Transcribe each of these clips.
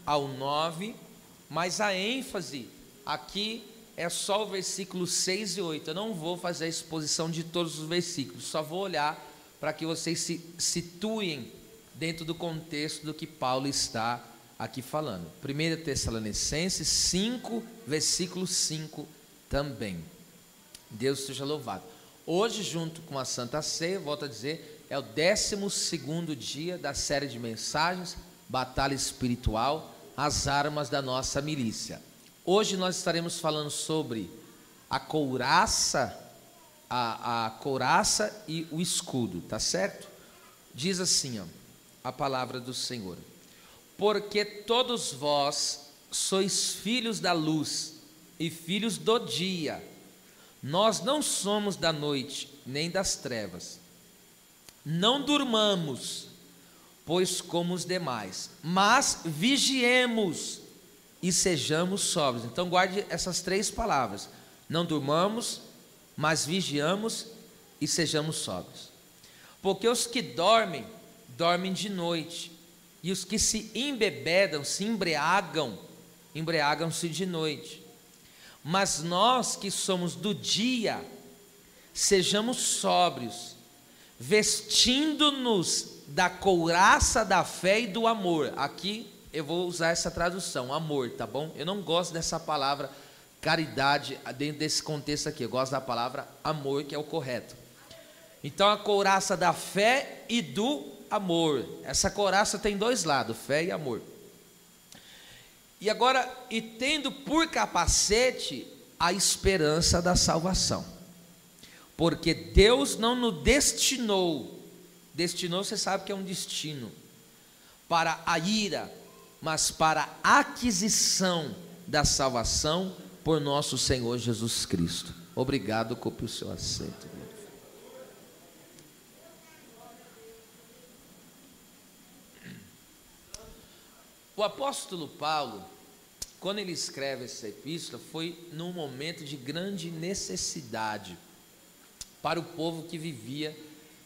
ao 9, mas a ênfase aqui é só o versículo 6 e 8. Eu não vou fazer a exposição de todos os versículos, só vou olhar para que vocês se situem dentro do contexto do que Paulo está aqui falando. 1 Tessalonicenses 5, versículo 5 também. Deus seja louvado. Hoje, junto com a Santa Ceia, volto a dizer, é o 12º dia da série de mensagens, Batalha Espiritual, as armas da nossa milícia. Hoje nós estaremos falando sobre a couraça, a couraça e o escudo, tá certo? Diz assim, ó, a palavra do Senhor: porque todos vós sois filhos da luz e filhos do dia. Nós não somos da noite nem das trevas. Não durmamos, pois como os demais, mas vigiemos e sejamos sóbrios. Então guarde essas 3 palavras: não durmamos, mas vigiamos e sejamos sóbrios. Porque os que dormem, dormem de noite, e os que se embebedam, se embriagam, embriagam-se de noite. Mas nós que somos do dia, sejamos sóbrios, vestindo-nos da couraça da fé e do amor. Aqui eu vou usar essa tradução, amor, tá bom? Eu não gosto dessa palavra caridade dentro desse contexto aqui. Eu gosto da palavra amor, que é o correto. Então a couraça da fé e do amor. Essa couraça tem 2 lados, fé e amor. E agora, e tendo por capacete a esperança da salvação. Porque Deus não nos destinou, você sabe que é um destino, para a ira, mas para a aquisição da salvação por nosso Senhor Jesus Cristo. Obrigado, ocupe o seu assento. O apóstolo Paulo, quando ele escreve essa epístola, foi num momento de grande necessidade para o povo que vivia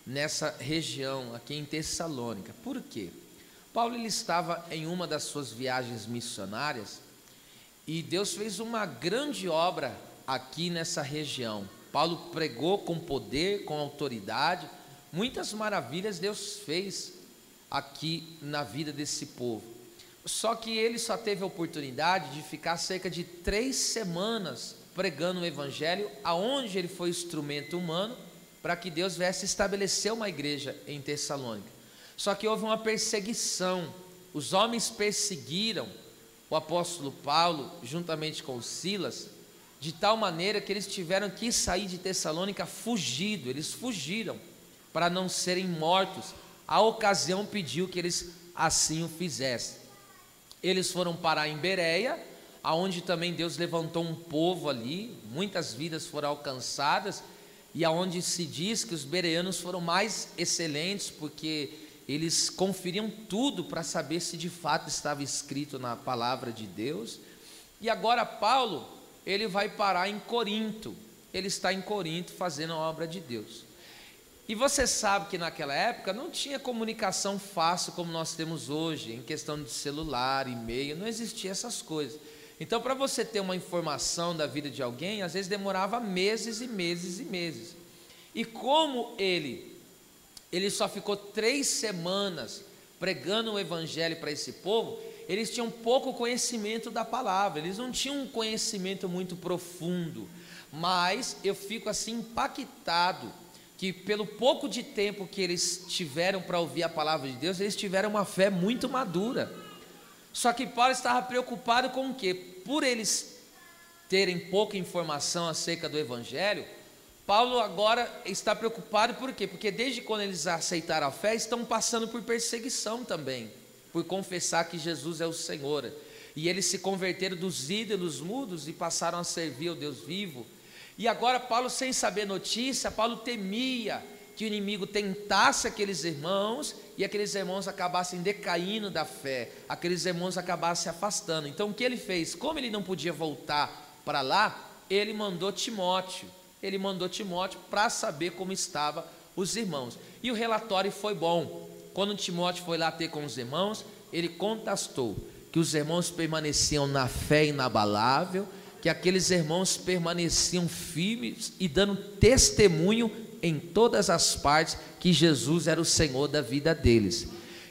nessa região aqui em Tessalônica. Por quê? Paulo ele estava em uma das suas viagens missionárias e Deus fez uma grande obra aqui nessa região. Paulo pregou com poder, com autoridade, muitas maravilhas Deus fez aqui na vida desse povo. Só que ele só teve a oportunidade de ficar cerca de 3 semanas pregando o evangelho, aonde ele foi instrumento humano para que Deus viesse estabelecer uma igreja em Tessalônica. Só que houve uma perseguição, os homens perseguiram o apóstolo Paulo juntamente com Silas, de tal maneira que eles tiveram que sair de Tessalônica fugido. Eles fugiram para não serem mortos. A ocasião pediu que eles assim o fizessem. Eles foram parar em Bereia, aonde também Deus levantou um povo ali, muitas vidas foram alcançadas, e aonde se diz que os bereanos foram mais excelentes, porque eles conferiam tudo para saber se de fato estava escrito na palavra de Deus. E agora Paulo, ele vai parar em Corinto, ele está em Corinto fazendo a obra de Deus. E você sabe que naquela época não tinha comunicação fácil como nós temos hoje, em questão de celular, e-mail, não existia essas coisas. Então, para você ter uma informação da vida de alguém, às vezes demorava meses e meses e meses. E como ele só ficou 3 semanas pregando o evangelho para esse povo, eles tinham pouco conhecimento da palavra, eles não tinham um conhecimento muito profundo. Mas eu fico assim impactado que pelo pouco de tempo que eles tiveram para ouvir a palavra de Deus, eles tiveram uma fé muito madura. Só que Paulo estava preocupado com o quê? Por eles terem pouca informação acerca do evangelho, Paulo agora está preocupado por quê? Porque desde quando eles aceitaram a fé, estão passando por perseguição também, por confessar que Jesus é o Senhor. E eles se converteram dos ídolos mudos e passaram a servir ao Deus vivo. E agora Paulo, sem saber notícia, Paulo temia que o inimigo tentasse aqueles irmãos e aqueles irmãos acabassem decaindo da fé, aqueles irmãos acabassem se afastando. Então o que ele fez? Como ele não podia voltar para lá, ele mandou Timóteo para saber como estavam os irmãos. E o relatório foi bom. Quando Timóteo foi lá ter com os irmãos, ele constatou que os irmãos permaneciam na fé inabalável, que aqueles irmãos permaneciam firmes e dando testemunho em todas as partes que Jesus era o Senhor da vida deles.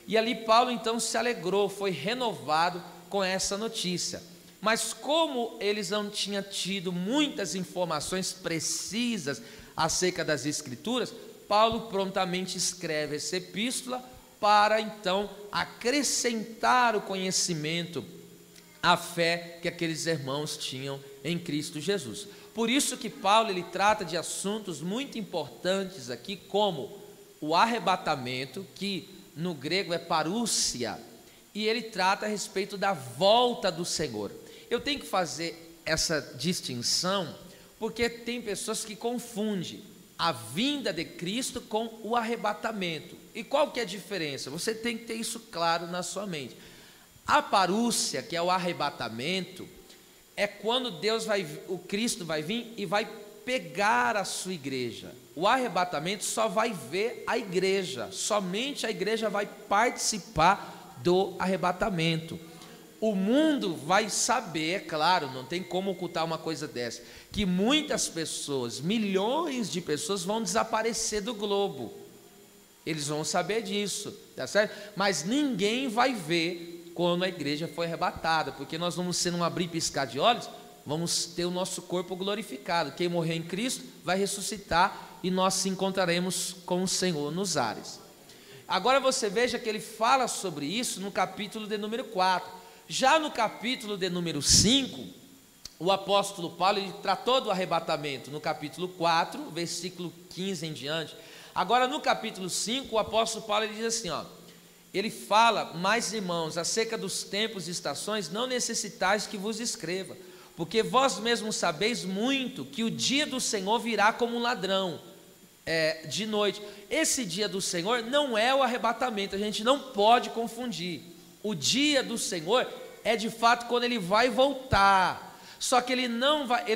E ali Paulo então se alegrou, foi renovado com essa notícia. Mas como eles não tinham tido muitas informações precisas acerca das Escrituras, Paulo prontamente escreve essa epístola para então acrescentar o conhecimento, a fé que aqueles irmãos tinham em Cristo Jesus. Por isso que Paulo ele trata de assuntos muito importantes aqui, como o arrebatamento, que no grego é parúcia, e ele trata a respeito da volta do Senhor. Eu tenho que fazer essa distinção, porque tem pessoas que confundem a vinda de Cristo com o arrebatamento. E qual que é a diferença? Você tem que ter isso claro na sua mente. A parúcia, que é o arrebatamento, é quando o Cristo vai vir e vai pegar a sua igreja. O arrebatamento só vai ver a igreja, somente a igreja vai participar do arrebatamento. O mundo vai saber, é claro, não tem como ocultar uma coisa dessa, que muitas pessoas, milhões de pessoas vão desaparecer do globo. Eles vão saber disso, tá certo? Mas ninguém vai ver quando a igreja foi arrebatada, porque nós vamos ser num abrir e piscar de olhos, vamos ter o nosso corpo glorificado. Quem morrer em Cristo vai ressuscitar e nós se encontraremos com o Senhor nos ares. Agora você veja que ele fala sobre isso no capítulo de número 4. Já no capítulo de número 5, o apóstolo Paulo ele tratou do arrebatamento no capítulo 4, versículo 15 em diante. Agora no capítulo 5, o apóstolo Paulo ele diz assim, ele fala: mas irmãos, acerca dos tempos e estações, não necessitais que vos escreva, porque vós mesmos sabeis muito que o dia do Senhor virá como um ladrão, de noite. Esse dia do Senhor não é o arrebatamento, a gente não pode confundir. O dia do Senhor é de fato quando ele vai voltar. Só que ele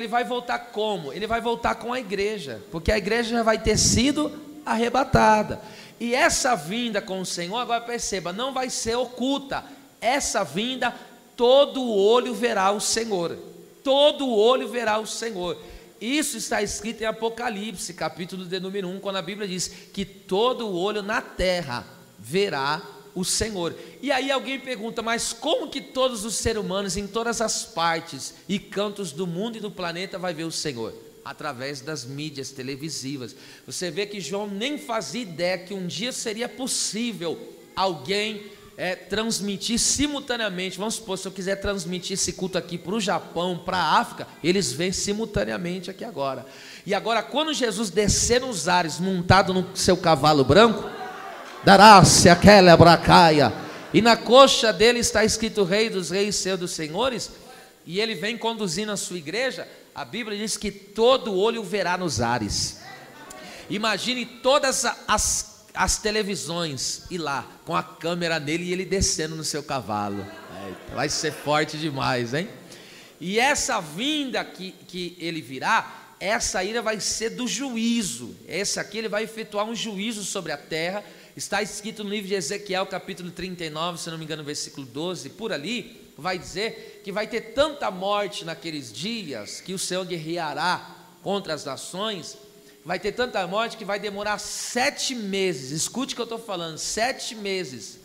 vai voltar como? Ele vai voltar com a igreja, porque a igreja já vai ter sido arrebatada. E essa vinda com o Senhor, agora perceba, não vai ser oculta. Essa vinda, todo olho verá o Senhor. Todo olho verá o Senhor. Isso está escrito em Apocalipse, capítulo de número 1, quando a Bíblia diz que todo olho na terra verá o Senhor. E aí alguém pergunta: mas como que todos os seres humanos em todas as partes e cantos do mundo e do planeta vai ver o Senhor? Através das mídias televisivas. Você vê que João nem fazia ideia que um dia seria possível alguém transmitir simultaneamente. Vamos supor, se eu quiser transmitir esse culto aqui para o Japão, para a África, eles vêm simultaneamente aqui agora. E agora, quando Jesus descer nos ares montado no seu cavalo branco, dará-se aquela bracaia, e na coxa dele está escrito Rei dos Reis, Senhor dos Senhores, e ele vem conduzindo a sua igreja. A Bíblia diz que todo olho verá nos ares. Imagine todas as televisões ir lá com a câmera nele e ele descendo no seu cavalo. Vai ser forte demais, hein? E essa vinda que ele virá, essa ira vai ser do juízo. Esse aqui ele vai efetuar um juízo sobre a terra. Está escrito no livro de Ezequiel, capítulo 39, se não me engano, versículo 12, por ali, vai dizer que vai ter tanta morte naqueles dias, que o Senhor guerreará contra as nações, vai ter tanta morte que vai demorar 7 meses, escute o que eu estou falando, 7 meses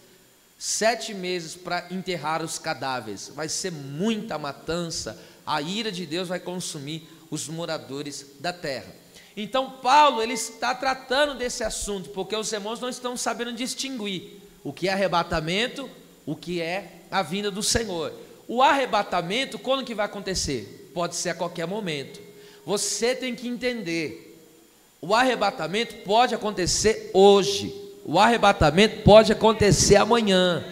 para enterrar os cadáveres. Vai ser muita matança, a ira de Deus vai consumir os moradores da terra. Então Paulo ele está tratando desse assunto, porque os irmãos não estão sabendo distinguir o que é arrebatamento, o que é a vinda do Senhor. O arrebatamento, quando que vai acontecer? Pode ser a qualquer momento. Você tem que entender, o arrebatamento pode acontecer hoje, o arrebatamento pode acontecer amanhã.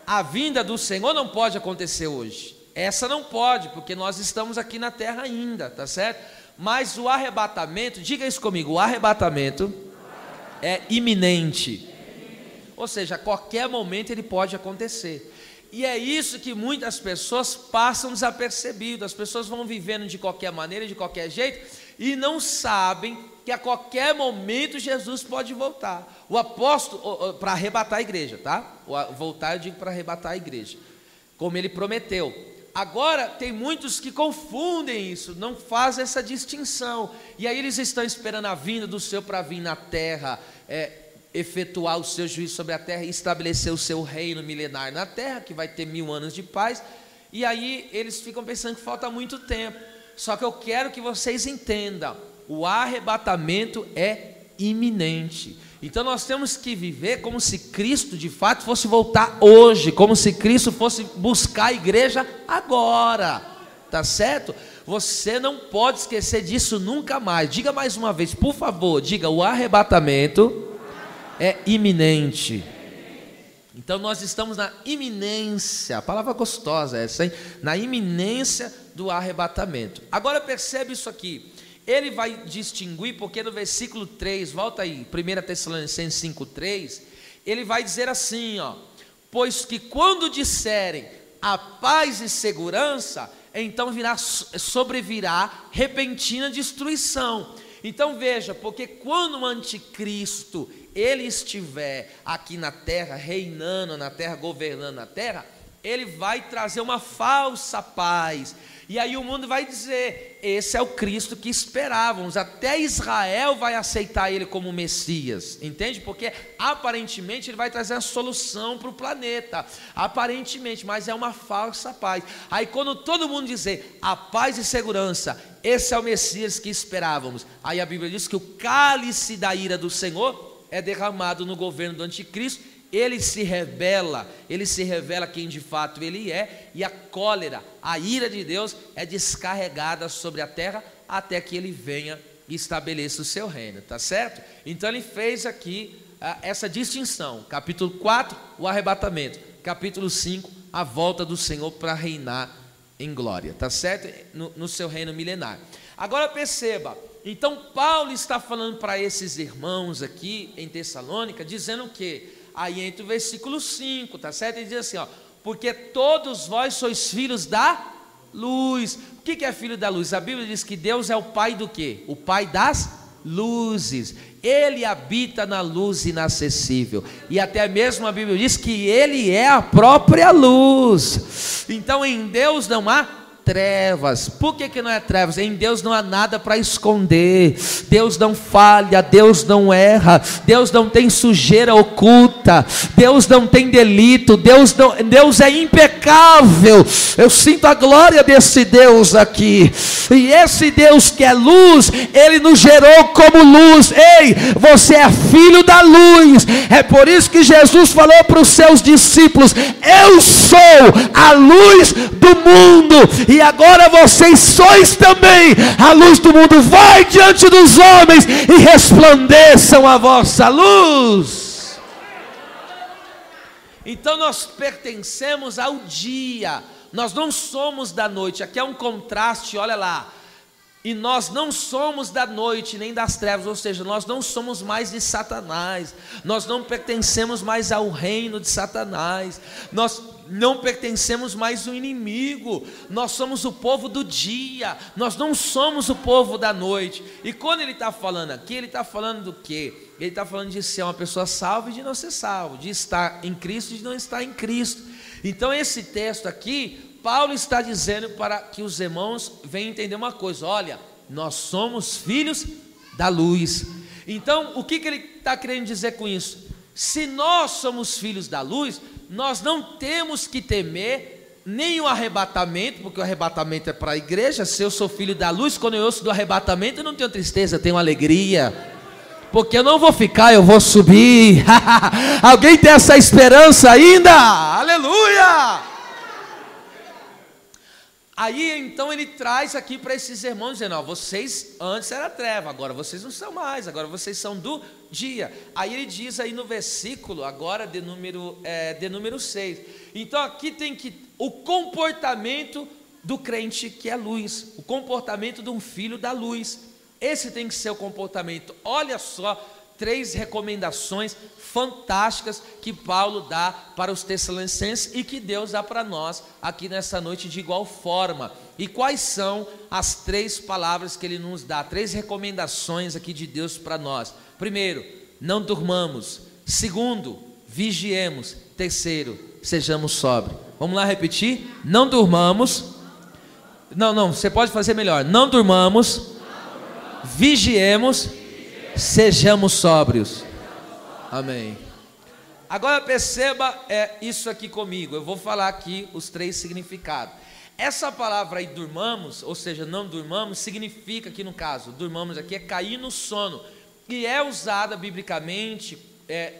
A vinda do Senhor não pode acontecer hoje, essa não pode, porque nós estamos aqui na terra ainda, tá certo? Mas o arrebatamento, diga isso comigo, o arrebatamento é iminente. Ou seja, a qualquer momento ele pode acontecer. E é isso que muitas pessoas passam desapercebido. As pessoas vão vivendo de qualquer maneira, de qualquer jeito, e não sabem que a qualquer momento Jesus pode voltar. O apóstolo, para arrebatar a igreja, tá? Voltar eu digo para arrebatar a igreja. como ele prometeu. Agora, tem muitos que confundem isso, não fazem essa distinção, e aí eles estão esperando a vinda do Senhor para vir na terra, efetuar o seu juízo sobre a terra e estabelecer o seu reino milenar na terra, que vai ter 1000 anos de paz, e aí eles ficam pensando que falta muito tempo. Só que eu quero que vocês entendam, o arrebatamento é iminente. Então nós temos que viver como se Cristo de fato fosse voltar hoje, como se Cristo fosse buscar a igreja agora, tá certo? Você não pode esquecer disso nunca mais. Diga mais uma vez, por favor, diga: o arrebatamento é iminente. Então nós estamos na iminência, a palavra gostosa essa, hein? Na iminência do arrebatamento. Agora percebe isso aqui, ele vai distinguir, porque no versículo 3, volta aí, 1 Tessalonicenses 5,3, ele vai dizer assim, ó: pois que quando disserem a paz e segurança, então sobrevirá repentina destruição. Então veja, porque quando o anticristo ele estiver aqui na terra, reinando na terra, governando na terra, ele vai trazer uma falsa paz, e aí o mundo vai dizer: esse é o Cristo que esperávamos. Até Israel vai aceitar ele como Messias, entende? Porque aparentemente ele vai trazer a solução para o planeta, aparentemente, mas é uma falsa paz. Aí quando todo mundo dizer a paz e segurança, esse é o Messias que esperávamos, aí a Bíblia diz que o cálice da ira do Senhor é derramado no governo do anticristo. Ele se revela quem de fato ele é, e a cólera, a ira de Deus é descarregada sobre a terra, até que ele venha e estabeleça o seu reino, tá certo? Então ele fez aqui essa distinção, capítulo 4, o arrebatamento, capítulo 5, a volta do Senhor para reinar em glória, tá certo? No seu reino milenar. Agora perceba, então Paulo está falando para esses irmãos aqui em Tessalônica, dizendo o quê? Aí entra o versículo 5, tá certo? Ele diz assim, ó: porque todos vós sois filhos da luz. O que é filho da luz? A Bíblia diz que Deus é o pai do quê? O pai das luzes. Ele habita na luz inacessível, e até mesmo a Bíblia diz que ele é a própria luz. Então em Deus não há trevas. Por que não é trevas? Em Deus não há nada para esconder. Deus não falha, Deus não erra, Deus não tem sujeira oculta, Deus não tem delito, Deus é impecável. Eu sinto a glória desse Deus aqui, e esse Deus que é luz, ele nos gerou como luz. Ei, você é filho da luz. É por isso que Jesus falou para os seus discípulos: eu sou a luz do mundo, e agora vocês sois também a luz do mundo. Vai diante dos homens e resplandeçam a vossa luz. Então nós pertencemos ao dia, nós não somos da noite. Aqui é um contraste, olha lá. E nós não somos da noite nem das trevas, ou seja, nós não somos mais de Satanás, nós não pertencemos mais ao reino de Satanás, nós não pertencemos mais ao inimigo, nós somos o povo do dia, nós não somos o povo da noite. E quando ele está falando aqui, ele está falando do quê? Ele está falando de ser uma pessoa salva e de não ser salvo, de estar em Cristo e de não estar em Cristo. Então esse texto aqui, Paulo está dizendo para que os irmãos venham entender uma coisa: olha, nós somos filhos da luz. Então o que ele está querendo dizer com isso? Se nós somos filhos da luz, nós não temos que temer nem o arrebatamento, porque o arrebatamento é para a igreja. Se eu sou filho da luz, quando eu ouço do arrebatamento, eu não tenho tristeza, eu tenho alegria, porque eu não vou ficar, eu vou subir. Alguém tem essa esperança ainda? Aleluia! Aí então ele traz aqui para esses irmãos, dizendo: ó, vocês antes era treva, agora vocês não são mais, agora vocês são do dia. Aí ele diz aí no versículo, agora de número 6. Então aqui tem o comportamento do crente que é luz, o comportamento de um filho da luz. Esse tem que ser o comportamento. Olha só, 3 recomendações fantásticas que Paulo dá para os Tessalonicenses e que Deus dá para nós aqui nessa noite de igual forma. E quais são as 3 palavras que ele nos dá? 3 recomendações aqui de Deus para nós. Primeiro, não durmamos. Segundo, vigiemos. Terceiro, sejamos sóbrios. Vamos lá repetir? Não durmamos. Não, você pode fazer melhor. Não durmamos, vigiemos, sejamos sóbrios. Amém. Agora perceba isso aqui comigo. Eu vou falar aqui os 3 significados. Essa palavra aí, durmamos, ou seja, não durmamos, significa que no caso, durmamos aqui é cair no sono. E é usada biblicamente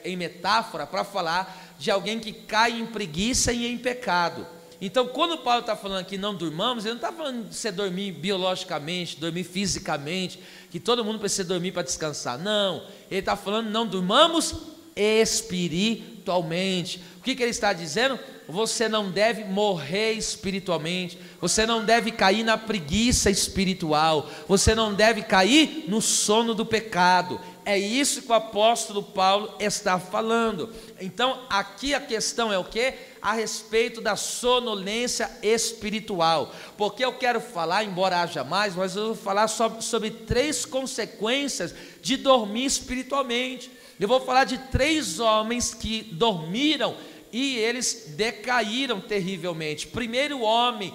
em metáfora para falar de alguém que cai em preguiça e em pecado. Então, quando Paulo está falando aqui não durmamos, ele não está falando de você dormir biologicamente, dormir fisicamente, que todo mundo precisa dormir para descansar. Não, ele está falando não durmamos espiritualmente. O que ele está dizendo? Você não deve morrer espiritualmente, você não deve cair na preguiça espiritual, você não deve cair no sono do pecado. É isso que o apóstolo Paulo está falando. Então, aqui a questão é o quê? A respeito da sonolência espiritual. Porque eu quero falar, embora haja mais, mas eu vou falar sobre 3 consequências de dormir espiritualmente. Eu vou falar de 3 homens que dormiram e eles decaíram terrivelmente. Primeiro homem,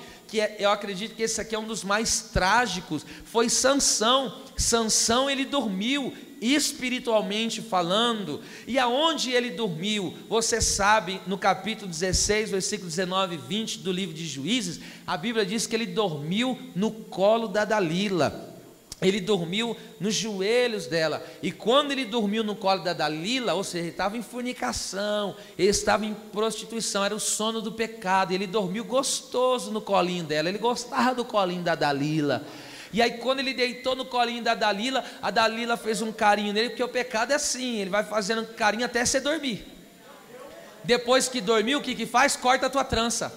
eu acredito que esse aqui é um dos mais trágicos, foi Sansão. Sansão, ele dormiu espiritualmente falando. E aonde ele dormiu? Você sabe, no capítulo 16, versículo 19 e 20 do livro de Juízes, a Bíblia diz que ele dormiu no colo da Dalila. Ele dormiu nos joelhos dela. E quando ele dormiu no colo da Dalila, ou seja, ele estava em fornicação, ele estava em prostituição, era o sono do pecado. E ele dormiu gostoso no colinho dela, ele gostava do colinho da Dalila. E aí quando ele deitou no colinho da Dalila, a Dalila fez um carinho nele, porque o pecado é assim, ele vai fazendo carinho até você dormir. Depois que dormiu, o que faz? Corta a tua trança.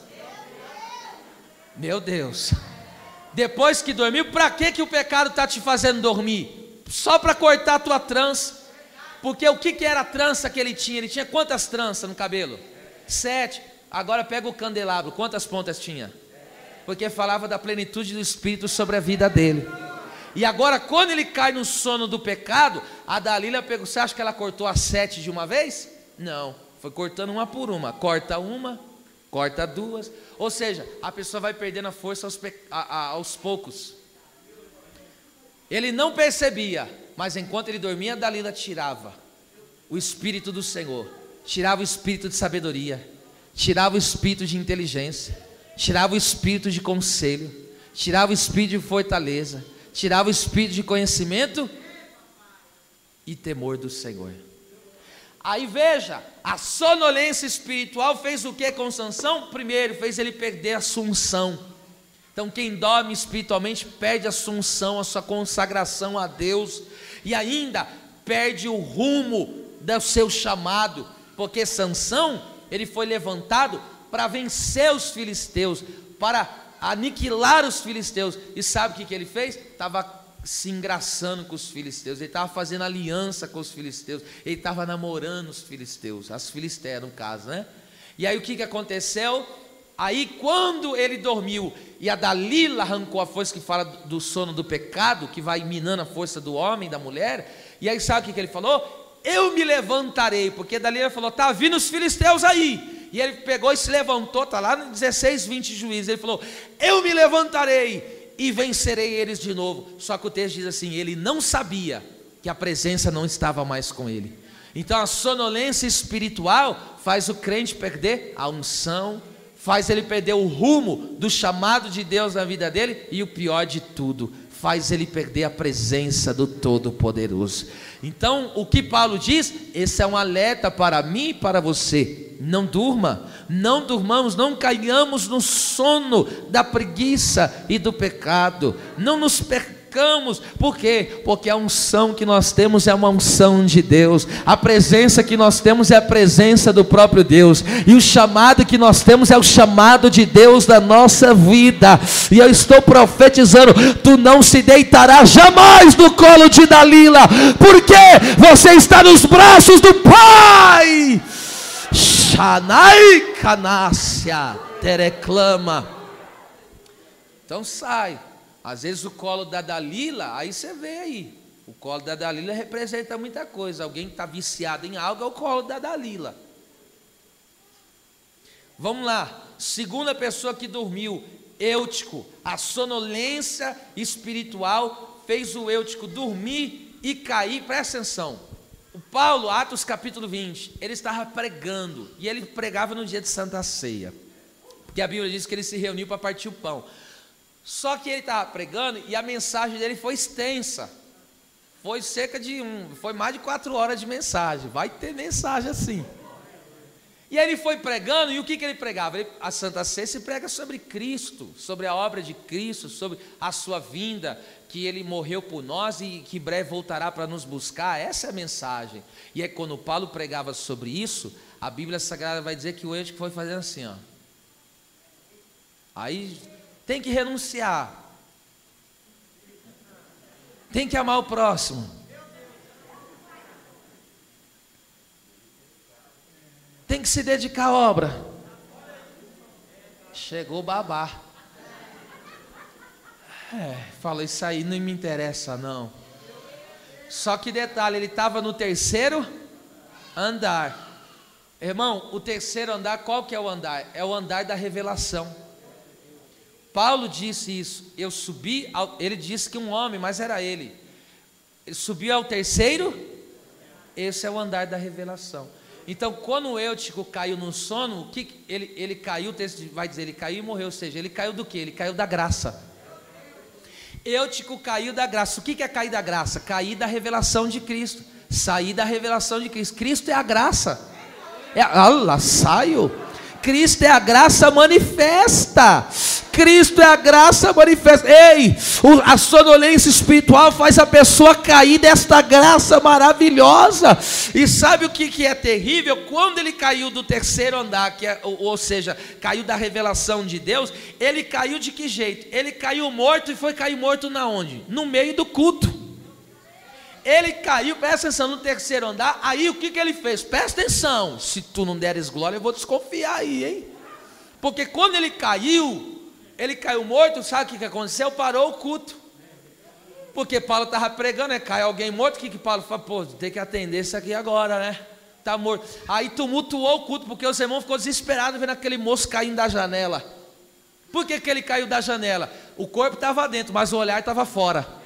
Meu Deus. Depois que dormiu, para que o pecado está te fazendo dormir? Só para cortar a tua trança. Porque o que era a trança que ele tinha? Ele tinha quantas tranças no cabelo? 7. Agora pega o candelabro, quantas pontas tinha? Porque falava da plenitude do Espírito sobre a vida dele. E agora quando ele cai no sono do pecado, a Dalila pegou, você acha que ela cortou as 7 de uma vez? Não, foi cortando uma por uma. Corta uma, corta 2, ou seja, a pessoa vai perdendo a força aos poucos. Ele não percebia, mas enquanto ele dormia, a Dalila tirava o Espírito do Senhor, tirava o Espírito de sabedoria, tirava o Espírito de inteligência, tirava o Espírito de conselho, tirava o Espírito de fortaleza, tirava o Espírito de conhecimento e temor do Senhor. Aí veja, a sonolência espiritual fez o que com Sansão? Primeiro, fez ele perder a sunção. Então quem dorme espiritualmente perde a sunção, a sua consagração a Deus, e ainda perde o rumo do seu chamado, porque Sansão, ele foi levantado para vencer os filisteus, para aniquilar os filisteus, e sabe o que ele fez? Estava se engraçando com os filisteus, ele estava fazendo aliança com os filisteus, ele estava namorando os filisteus, as filisteias no caso, né? E aí o que aconteceu? Aí quando ele dormiu e a Dalila arrancou a força, que fala do sono do pecado, que vai minando a força do homem, da mulher, e aí sabe o que ele falou? Eu me levantarei, porque Dalila falou, tá vindo os filisteus aí, e ele pegou e se levantou, está lá no 16, 20 de Juízes, ele falou, eu me levantarei e vencerei eles de novo. Só que o texto diz assim, ele não sabia que a presença não estava mais com ele. Então a sonolência espiritual faz o crente perder a unção, faz ele perder o rumo do chamado de Deus na vida dele, e o pior de tudo, faz ele perder a presença do Todo-Poderoso. Então o que Paulo diz, esse é um alerta para mim e para você. Não durma, não durmamos, não caiamos no sono da preguiça e do pecado, não nos percamos. Por quê? Porque a unção que nós temos é uma unção de Deus, a presença que nós temos é a presença do próprio Deus, e o chamado que nós temos é o chamado de Deus da nossa vida. E eu estou profetizando, tu não se deitarás jamais no colo de Dalila, porque você está nos braços do Pai. Shanai Canácia Tereclama. Então sai. Às vezes o colo da Dalila, aí você vê aí, o colo da Dalila representa muita coisa. Alguém que está viciado em algo é o colo da Dalila. Vamos lá, segunda pessoa que dormiu, Eutico. A sonolência espiritual fez o Eutico dormir e cair. Presta atenção. O Paulo, Atos capítulo 20, ele estava pregando, e ele pregava no dia de Santa Ceia, porque a Bíblia diz que ele se reuniu para partir o pão. Só que ele estava pregando e a mensagem dele foi extensa. Foi foi mais de 4 horas de mensagem. Vai ter mensagem assim. E ele foi pregando, e o que ele pregava? A Santa Ceia se prega sobre Cristo, sobre a obra de Cristo, sobre a sua vinda, que ele morreu por nós e que em breve voltará para nos buscar. Essa é a mensagem. E é quando Paulo pregava sobre isso, a Bíblia Sagrada vai dizer que o Eutico foi fazendo assim, ó. Aí tem que renunciar, tem que amar o próximo, tem que se dedicar à obra. Chegou o babá. Fala, isso aí não me interessa não. Só que detalhe, ele estava no terceiro andar. Irmão, o terceiro andar, qual que é o andar? É o andar da revelação. Paulo disse isso. Eu subi, ele disse que um homem, mas era ele. Ele subiu ao terceiro. Esse é o andar da revelação. Então, quando o Eutico caiu no sono, o que ele caiu? O texto vai dizer, ele caiu e morreu. Ou seja, ele caiu do quê? Ele caiu da graça. Eutico caiu da graça. O que é cair da graça? Cair da revelação de Cristo. Sair da revelação de Cristo. Cristo é a graça. Saio. Cristo é a graça manifesta. Cristo é a graça manifesta. Ei, a sonolência espiritual faz a pessoa cair desta graça maravilhosa. E sabe o que é terrível? Quando ele caiu do terceiro andar, ou seja, caiu da revelação de Deus, ele caiu de que jeito? Ele caiu morto, e foi cair morto na onde? No meio do culto. Ele caiu, presta atenção, no terceiro andar. Aí o que ele fez? Presta atenção, se tu não deres glória eu vou desconfiar aí, hein? Porque quando ele caiu morto, sabe o que aconteceu? Parou o culto. Porque Paulo estava pregando, cai alguém morto, o que Paulo falou? Pô, tem que atender isso aqui agora, né? Está morto. Aí tumultuou o culto, porque os irmãos ficou desesperados vendo aquele moço caindo da janela. Por que ele caiu da janela? O corpo estava dentro, mas o olhar estava fora.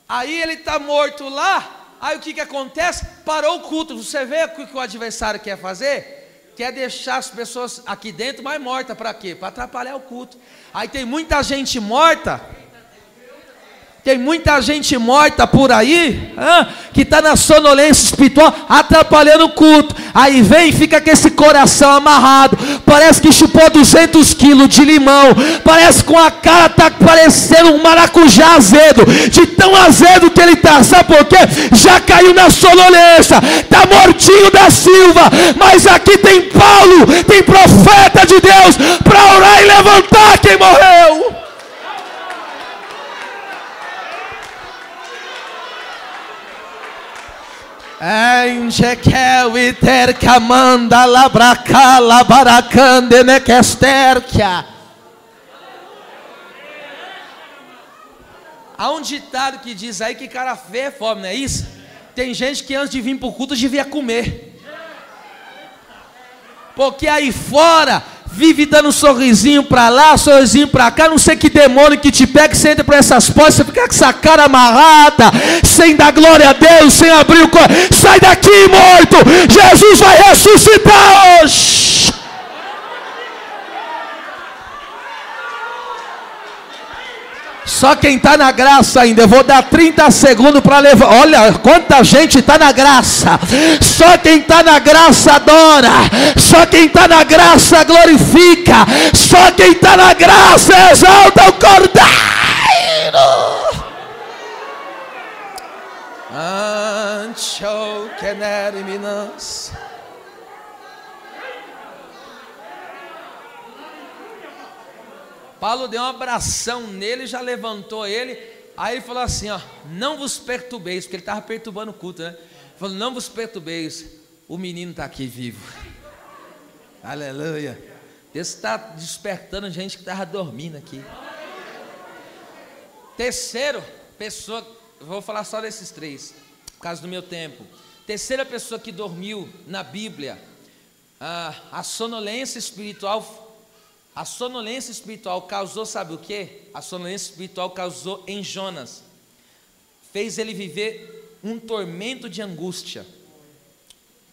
Aí ele está morto lá. Aí o que acontece? Parou o culto. Você vê o que o adversário quer fazer? Quer deixar as pessoas aqui dentro mais mortas. Para quê? Para atrapalhar o culto. Aí tem muita gente morta. Tem muita gente morta por aí, que está na sonolência espiritual, atrapalhando o culto. Aí vem e fica com esse coração amarrado. Parece que chupou 200 quilos de limão. Parece que com a cara está parecendo um maracujá azedo. De tão azedo que ele está. Sabe por quê? Já caiu na sonolência. Está mortinho da Silva. Mas aqui tem Paulo, tem profeta de Deus para orar e levantar quem morreu. Enjequel e tercamanda labracala baracande nequesterquia. Há um ditado que diz aí que cara feio é fome, não é isso? Tem gente que antes de vir para o culto devia comer. Porque aí fora vive dando um sorrisinho para lá, sorrisinho para cá, não sei que demônio que te pega, que você entra por essas portas, você fica com essa cara amarrada, sem dar glória a Deus, sem abrir o coração. Sai daqui, morto! Jesus vai ressuscitar hoje! Só quem está na graça ainda. Eu vou dar 30 segundos para levar. Olha quanta gente está na graça. Só quem está na graça adora. Só quem está na graça glorifica. Só quem está na graça exalta o Cordeiro. Ancho que neriminas. Paulo deu um abração nele, já levantou ele. Aí ele falou assim, ó, não vos perturbeis, porque ele estava perturbando o culto, né? Ele falou, não vos perturbeis, o menino está aqui vivo. Aleluia. Deus está despertando gente que estava dormindo aqui. Terceiro, pessoa, vou falar só desses três, por causa do meu tempo. Terceira pessoa que dormiu na Bíblia, a sonolência espiritual causou, sabe o que? A sonolência espiritual causou em Jonas, fez ele viver um tormento de angústia.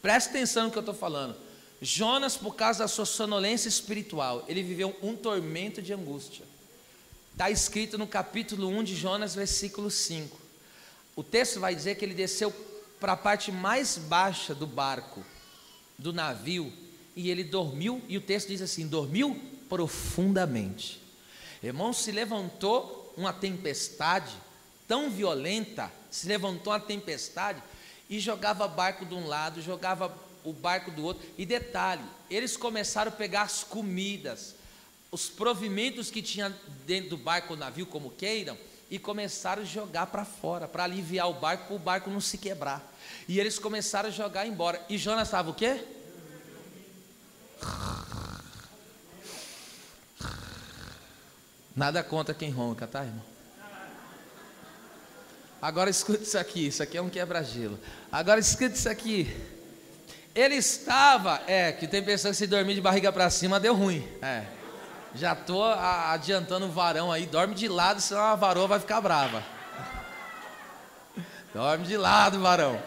Presta atenção no que eu estou falando. Jonas, por causa da sua sonolência espiritual, ele viveu um tormento de angústia. Está escrito no capítulo 1 de Jonas, versículo 5. O texto vai dizer que ele desceu para a parte mais baixa do barco, do navio, e ele dormiu, e o texto diz assim, dormiu profundamente. Irmão, se levantou uma tempestade tão violenta, se levantou uma tempestade, e jogava barco de um lado, jogava o barco do outro, e detalhe, eles começaram a pegar as comidas, os provimentos que tinha dentro do barco ou navio, como queiram, e começaram a jogar para fora, para aliviar o barco, para o barco não se quebrar, e eles começaram a jogar embora, e Jonas estava o quê? Nada contra quem ronca, tá, irmão? Agora escuta isso aqui é um quebra-gelo. Agora escuta isso aqui. Ele estava, que tem pessoa que se dormir de barriga para cima deu ruim. Já estou adiantando o varão aí, dorme de lado, senão a varoa vai ficar brava. Dorme de lado, varão.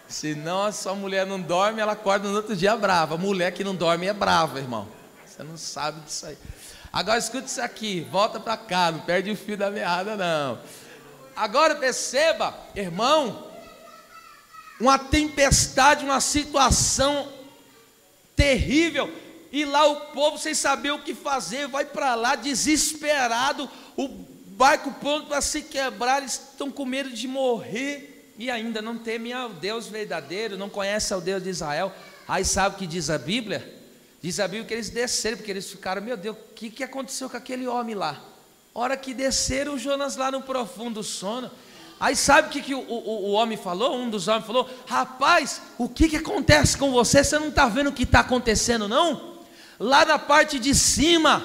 Senão a sua mulher não dorme, ela acorda no outro dia brava. Mulher que não dorme é brava, irmão. Você não sabe disso aí. Agora escuta isso aqui, volta para cá, não perde o fio da meada não. Agora perceba, irmão, uma tempestade, uma situação terrível, e lá o povo sem saber o que fazer, vai para lá desesperado, o barco pronto para se quebrar, eles estão com medo de morrer, e ainda não temem ao Deus verdadeiro, não conhecem ao Deus de Israel. Aí sabe o que diz a Bíblia? Diz a Bíblia que eles desceram, porque eles ficaram, meu Deus, o que aconteceu com aquele homem lá? Hora que desceram, o Jonas lá no profundo sono. Aí sabe o que o homem falou? Um dos homens falou, rapaz, o que acontece com você? Você não está vendo o que está acontecendo não? Lá na parte de cima,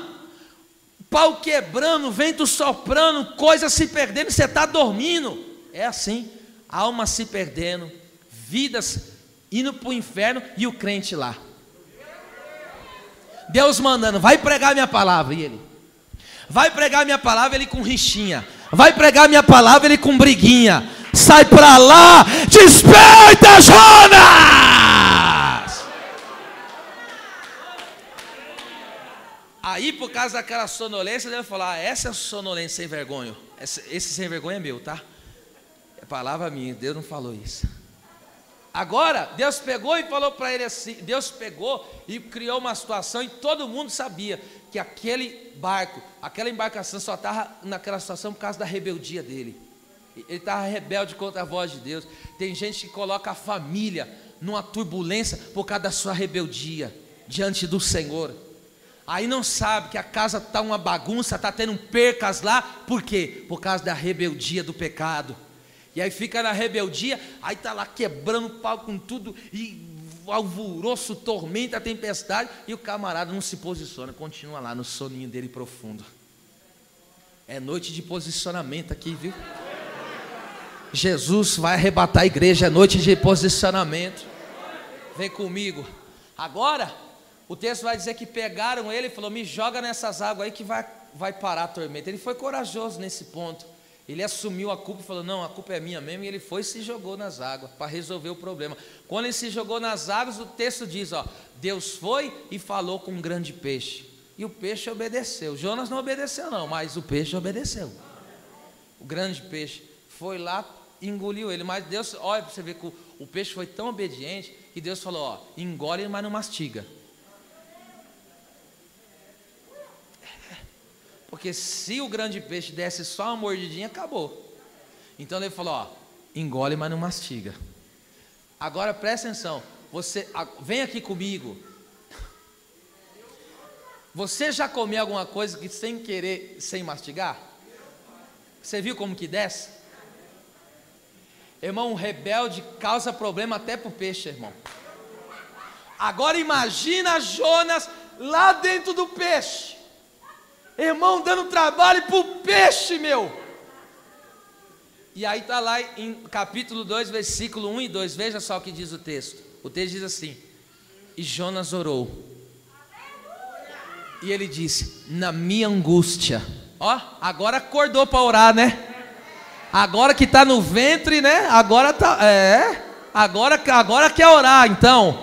pau quebrando, vento soprando, coisas se perdendo, você está dormindo. É assim, alma se perdendo, vidas indo para o inferno, e o crente lá. Deus mandando, vai pregar minha palavra, e ele vai pregar minha palavra, ele com rixinha. Vai pregar minha palavra, ele com briguinha. Sai pra lá, desperta, Jonas! Aí, por causa daquela sonolência, ele vai falar, essa é a sonolência sem vergonha. Esse sem vergonha é meu, tá? É palavra minha, Deus não falou isso. Agora, Deus pegou e falou para ele assim, Deus pegou e criou uma situação, e todo mundo sabia que aquele barco, aquela embarcação só estava naquela situação por causa da rebeldia dele. Ele estava rebelde contra a voz de Deus. Tem gente que coloca a família numa turbulência por causa da sua rebeldia diante do Senhor. Aí não sabe que a casa está uma bagunça, está tendo percas lá, por quê? Por causa da rebeldia do pecado. E aí fica na rebeldia, aí está lá quebrando o pau com tudo, e alvoroço, tormenta, tempestade, e o camarada não se posiciona, continua lá no soninho dele profundo. É noite de posicionamento aqui, viu? Jesus vai arrebatar a igreja, é noite de posicionamento. Vem comigo. Agora, o texto vai dizer que pegaram ele e falou, me joga nessas águas aí que vai parar a tormenta. Ele foi corajoso nesse ponto. Ele assumiu a culpa e falou, não, a culpa é minha mesmo, e ele foi e se jogou nas águas, para resolver o problema. Quando ele se jogou nas águas, o texto diz, Deus foi e falou com um grande peixe, e o peixe obedeceu. Jonas não obedeceu não, mas o peixe obedeceu. O grande peixe foi lá, engoliu ele, mas Deus, olha para você ver que o peixe foi tão obediente, que Deus falou, engole, mas não mastiga. Porque se o grande peixe desse só uma mordidinha, acabou. Então ele falou, engole, mas não mastiga. Agora presta atenção, vem aqui comigo. Você já comeu alguma coisa que sem querer, sem mastigar? Você viu como que desce? Irmão, um rebelde causa problema até para o peixe, irmão. Agora imagina Jonas lá dentro do peixe. Irmão, dando trabalho para o peixe, meu. E aí está lá em capítulo 2, versículo 1 e 2, veja só o que diz o texto. O texto diz assim: e Jonas orou, e ele disse, na minha angústia, ó, agora acordou para orar, né? Agora que está no ventre, né? Agora quer orar, então.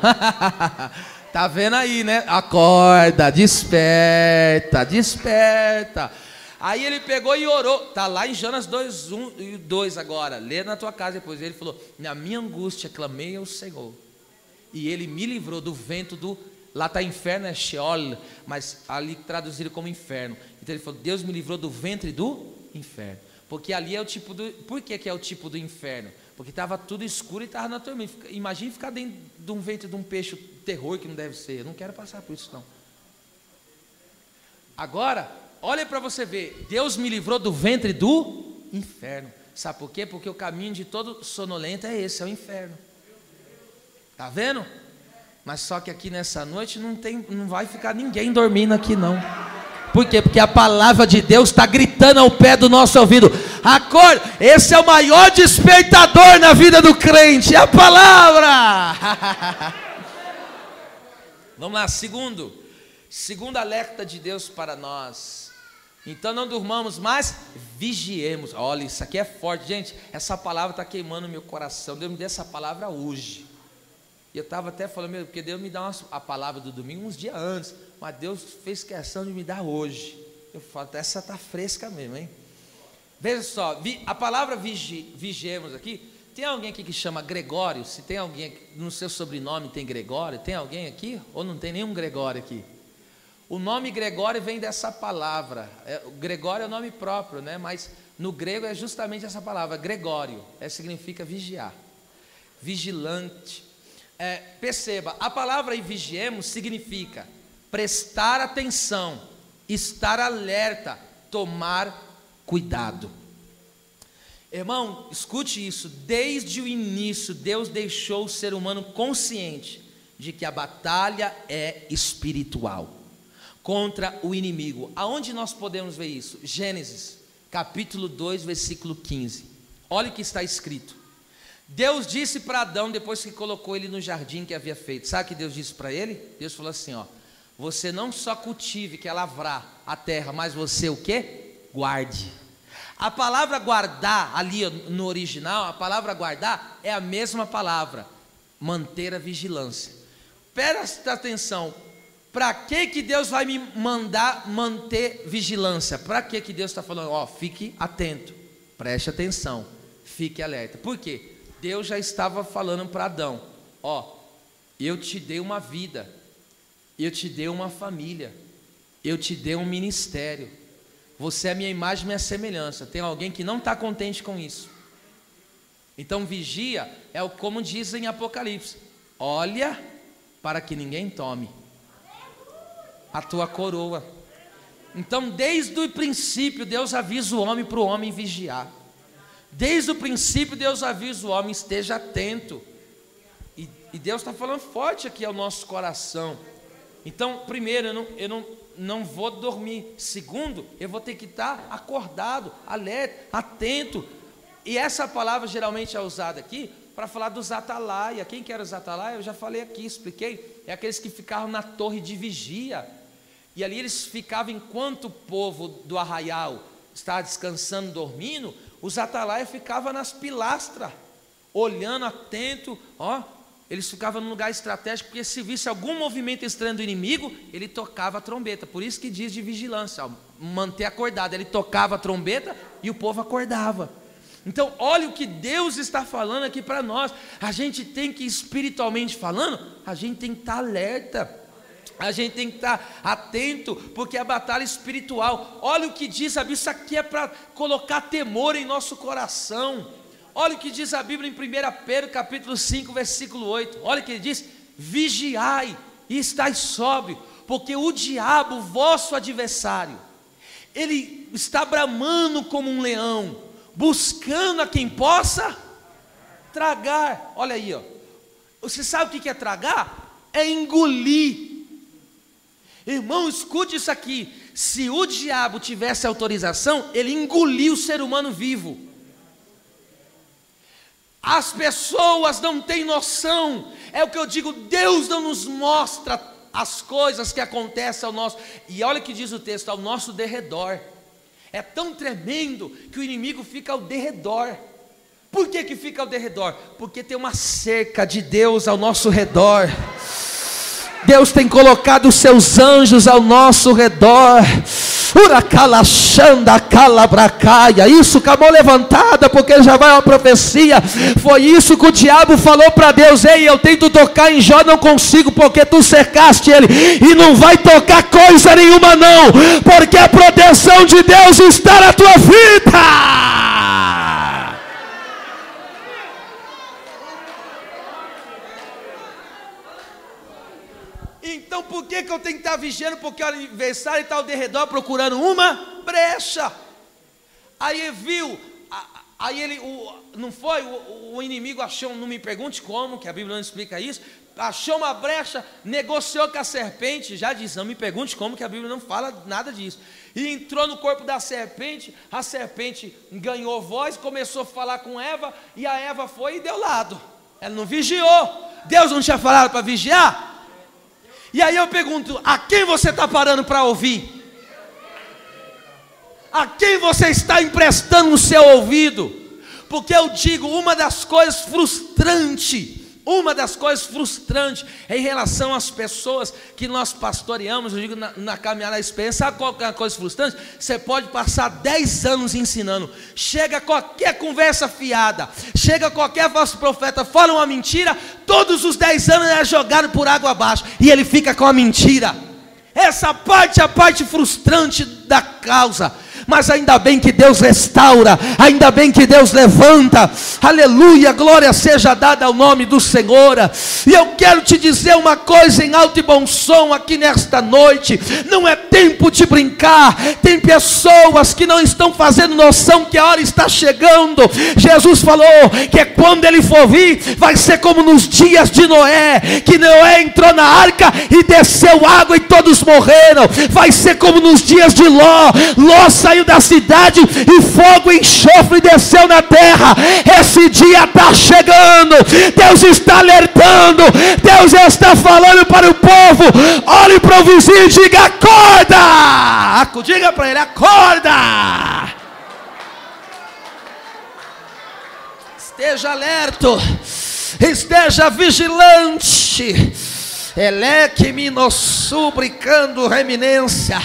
Tá vendo aí, né? Acorda, desperta, desperta. Aí ele pegou e orou. Tá lá em Jonas 2, 1 e 2 agora. Lê na tua casa depois. Ele falou: na minha angústia clamei ao Senhor, e ele me livrou do vento do... Lá está inferno, é Sheol, mas ali traduziram como inferno. Então ele falou: Deus me livrou do ventre do inferno. Porque ali é o tipo do... Por que é o tipo do inferno? Porque estava tudo escuro e estava na tormenta. Imagine ficar dentro de um ventre de um peixe, terror que não deve ser. Eu não quero passar por isso não. Agora, olha para você ver. Deus me livrou do ventre do inferno. Sabe por quê? Porque o caminho de todo sonolento é esse, é o inferno. Tá vendo? Mas só que aqui nessa noite não vai ficar ninguém dormindo aqui não. Por quê? Porque a palavra de Deus está gritando ao pé do nosso ouvido: acorda, esse é o maior despertador na vida do crente, é a palavra. Vamos lá, segundo alerta de Deus para nós. Então não durmamos mais, vigiemos. Olha, isso aqui é forte, gente. Essa palavra está queimando meu coração. Deus me deu essa palavra hoje. E eu estava até falando, porque Deus me dá a palavra do domingo uns dias antes, mas Deus fez questão de me dar hoje. Eu falo, essa está fresca mesmo, hein? Veja só, a palavra vigiemos aqui, tem alguém aqui que chama Gregório? Se tem alguém aqui, no seu sobrenome tem Gregório, tem alguém aqui? Ou não tem nenhum Gregório aqui? O nome Gregório vem dessa palavra. Gregório é o nome próprio, né? Mas no grego é justamente essa palavra, Gregório. Significa vigiar, vigilante. Perceba, a palavra aí vigiemos significa prestar atenção, estar alerta, tomar cuidado. Irmão, escute isso. Desde o início Deus deixou o ser humano consciente de que a batalha é espiritual contra o inimigo. Aonde nós podemos ver isso? Gênesis capítulo 2, versículo 15. Olha o que está escrito. Deus disse para Adão, depois que colocou ele no jardim que havia feito, sabe o que Deus disse para ele? Deus falou assim, ó: você não só cultive, que é lavrar a terra, mas você o quê? Guarde. A palavra guardar, ali no original, a palavra guardar é a mesma palavra, manter a vigilância. Presta atenção, para que Deus vai me mandar manter vigilância? Para que Deus está falando? Ó, fique atento, preste atenção, fique alerta. Por quê? Deus já estava falando para Adão: ó, eu te dei uma vida, eu te dei uma família, eu te dei um ministério, você é a minha imagem e minha semelhança. Tem alguém que não está contente com isso? Então vigia, como diz em Apocalipse: olha para que ninguém tome a tua coroa. Então desde o princípio Deus avisa o homem para o homem vigiar. Desde o princípio Deus avisa o homem: esteja atento. E Deus está falando forte aqui ao nosso coração. Então, primeiro, eu não vou dormir. Segundo, eu vou ter que estar acordado, alerta, atento. E essa palavra geralmente é usada aqui para falar dos atalaia. Quem que era os atalaia? Eu já falei aqui, expliquei. É aqueles que ficavam na torre de vigia. E ali eles ficavam enquanto o povo do arraial estava descansando, dormindo. Os atalaias ficavam nas pilastras, olhando, atento, ó. Eles ficavam num lugar estratégico, porque se visse algum movimento estranho do inimigo, ele tocava a trombeta. Por isso que diz de vigilância, ó, manter acordado. Ele tocava a trombeta e o povo acordava. Então, olha o que Deus está falando aqui para nós. A gente tem que, espiritualmente falando, a gente tem que estar alerta. A gente tem que estar atento, porque é a batalha espiritual. Olha o que diz a Bíblia. Isso aqui é para colocar temor em nosso coração. Olha o que diz a Bíblia em 1 Pedro capítulo 5, versículo 8. Olha o que ele diz: vigiai e estai sóbrio, porque o diabo, vosso adversário, ele está bramando como um leão, buscando a quem possa tragar. Olha aí, ó. Você sabe o que é tragar? É engolir. Irmão, escute isso aqui. Se o diabo tivesse autorização, ele engoliu o ser humano vivo. As pessoas não têm noção, é o que eu digo, Deus não nos mostra as coisas que acontecem ao nosso, e olha o que diz o texto, ao nosso derredor. É tão tremendo que o inimigo fica ao derredor. Por que fica ao derredor? Porque tem uma cerca de Deus ao nosso redor. Deus tem colocado os seus anjos ao nosso redor. Isso, com a mão levantada, porque já vai uma profecia. Foi isso que o diabo falou para Deus: ei, eu tento tocar em Jó, não consigo, porque tu cercaste ele, e não vai tocar coisa nenhuma não, porque a proteção de Deus está na tua vida. Então por que eu tenho que estar vigiando? Porque o adversário está ao derredor procurando uma brecha. Aí viu, aí ele, o inimigo achou, não me pergunte como, que a Bíblia não explica isso, achou uma brecha, negociou com a serpente, já diz, não me pergunte como, que a Bíblia não fala nada disso, e entrou no corpo da serpente, a serpente ganhou voz, começou a falar com Eva, e a Eva foi e deu lado, ela não vigiou. Deus não tinha falado para vigiar? E aí eu pergunto, a quem você está parando para ouvir? A quem você está emprestando o seu ouvido? Porque eu digo, uma das coisas frustrantes em relação às pessoas que nós pastoreamos, eu digo na caminhada da experiência, sabe qual é a coisa frustrante? Você pode passar 10 anos ensinando, chega qualquer conversa fiada, chega qualquer falso profeta, fala uma mentira, todos os 10 anos é jogado por água abaixo, e ele fica com a mentira. Essa parte é a parte frustrante da causa. Mas ainda bem que Deus restaura, ainda bem que Deus levanta, aleluia, glória seja dada ao nome do Senhor. E eu quero te dizer uma coisa em alto e bom som aqui nesta noite: não é tempo de brincar. Tem pessoas que não estão fazendo noção que a hora está chegando. Jesus falou que quando ele for vir, vai ser como nos dias de Noé, que Noé entrou na arca e desceu água e todos morreram. Vai ser como nos dias de Ló. Ló saiu da cidade e fogo e enxofre desceu na terra. Esse dia está chegando. Deus está alertando, Deus está falando para o povo. Olhe para o vizinho e diga: acorda. Diga para ele: acorda. Esteja alerta, esteja vigilante. Eleque-me no subricando reminência.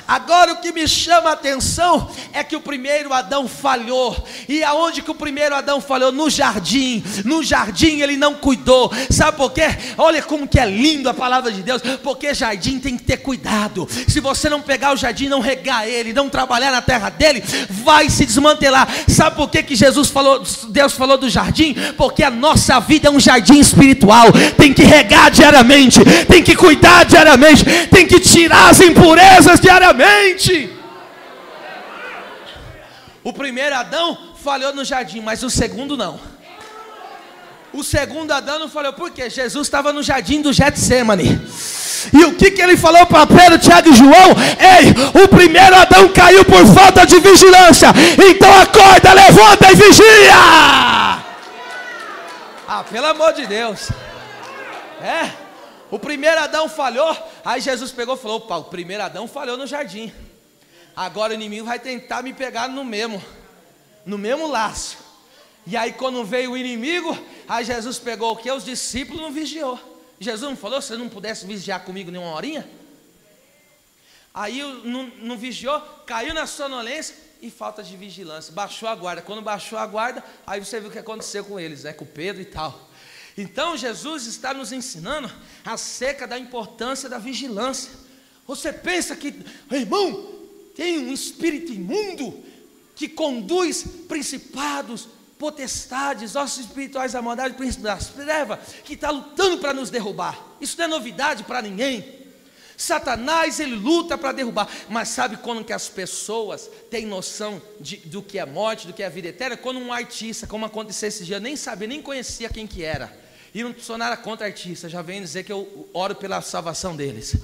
Agora o que me chama a atenção é que o primeiro Adão falhou. E aonde que o primeiro Adão falhou? No jardim. No jardim ele não cuidou. Sabe por quê? Olha como que é lindo a palavra de Deus. Porque jardim tem que ter cuidado. Se você não pegar o jardim, não regar ele, não trabalhar na terra dele, vai se desmantelar. Sabe por que Jesus falou, Deus falou do jardim? Porque a nossa vida é um jardim espiritual. Tem que regar diariamente, tem que cuidar diariamente, tem que tirar as impurezas diariamente. O primeiro Adão falhou no jardim, mas o segundo não. O segundo Adão não falhou, por quê? Jesus estava no jardim do Getsemane. E o que ele falou para Pedro, Tiago e João? Ei, o primeiro Adão caiu por falta de vigilância. Então acorda, levanta e vigia. Pelo amor de Deus. O primeiro Adão falhou. Aí Jesus pegou e falou: opa, o primeiro Adão falhou no jardim. Agora o inimigo vai tentar me pegar no mesmo laço. E aí quando veio o inimigo, aí Jesus pegou o que? Os discípulos não vigiou. Jesus não falou: se você não pudesse vigiar comigo nem uma horinha? Aí não vigiou, caiu na sonolência e falta de vigilância. Baixou a guarda. Quando baixou a guarda, aí você viu o que aconteceu com eles, com o Pedro e tal. Então Jesus está nos ensinando acerca da importância da vigilância. Você pensa que, irmão, tem um espírito imundo que conduz principados, potestades, ossos espirituais da maldade, príncipes das trevas, que está lutando para nos derrubar. Isso não é novidade para ninguém. Satanás, ele luta para derrubar. Mas sabe quando que as pessoas têm noção do que é morte, do que é vida eterna? Quando um artista, como aconteceu esse dia, nem sabia, nem conhecia quem que era. E não sou nada contra artista, já venho dizer que eu oro pela salvação deles.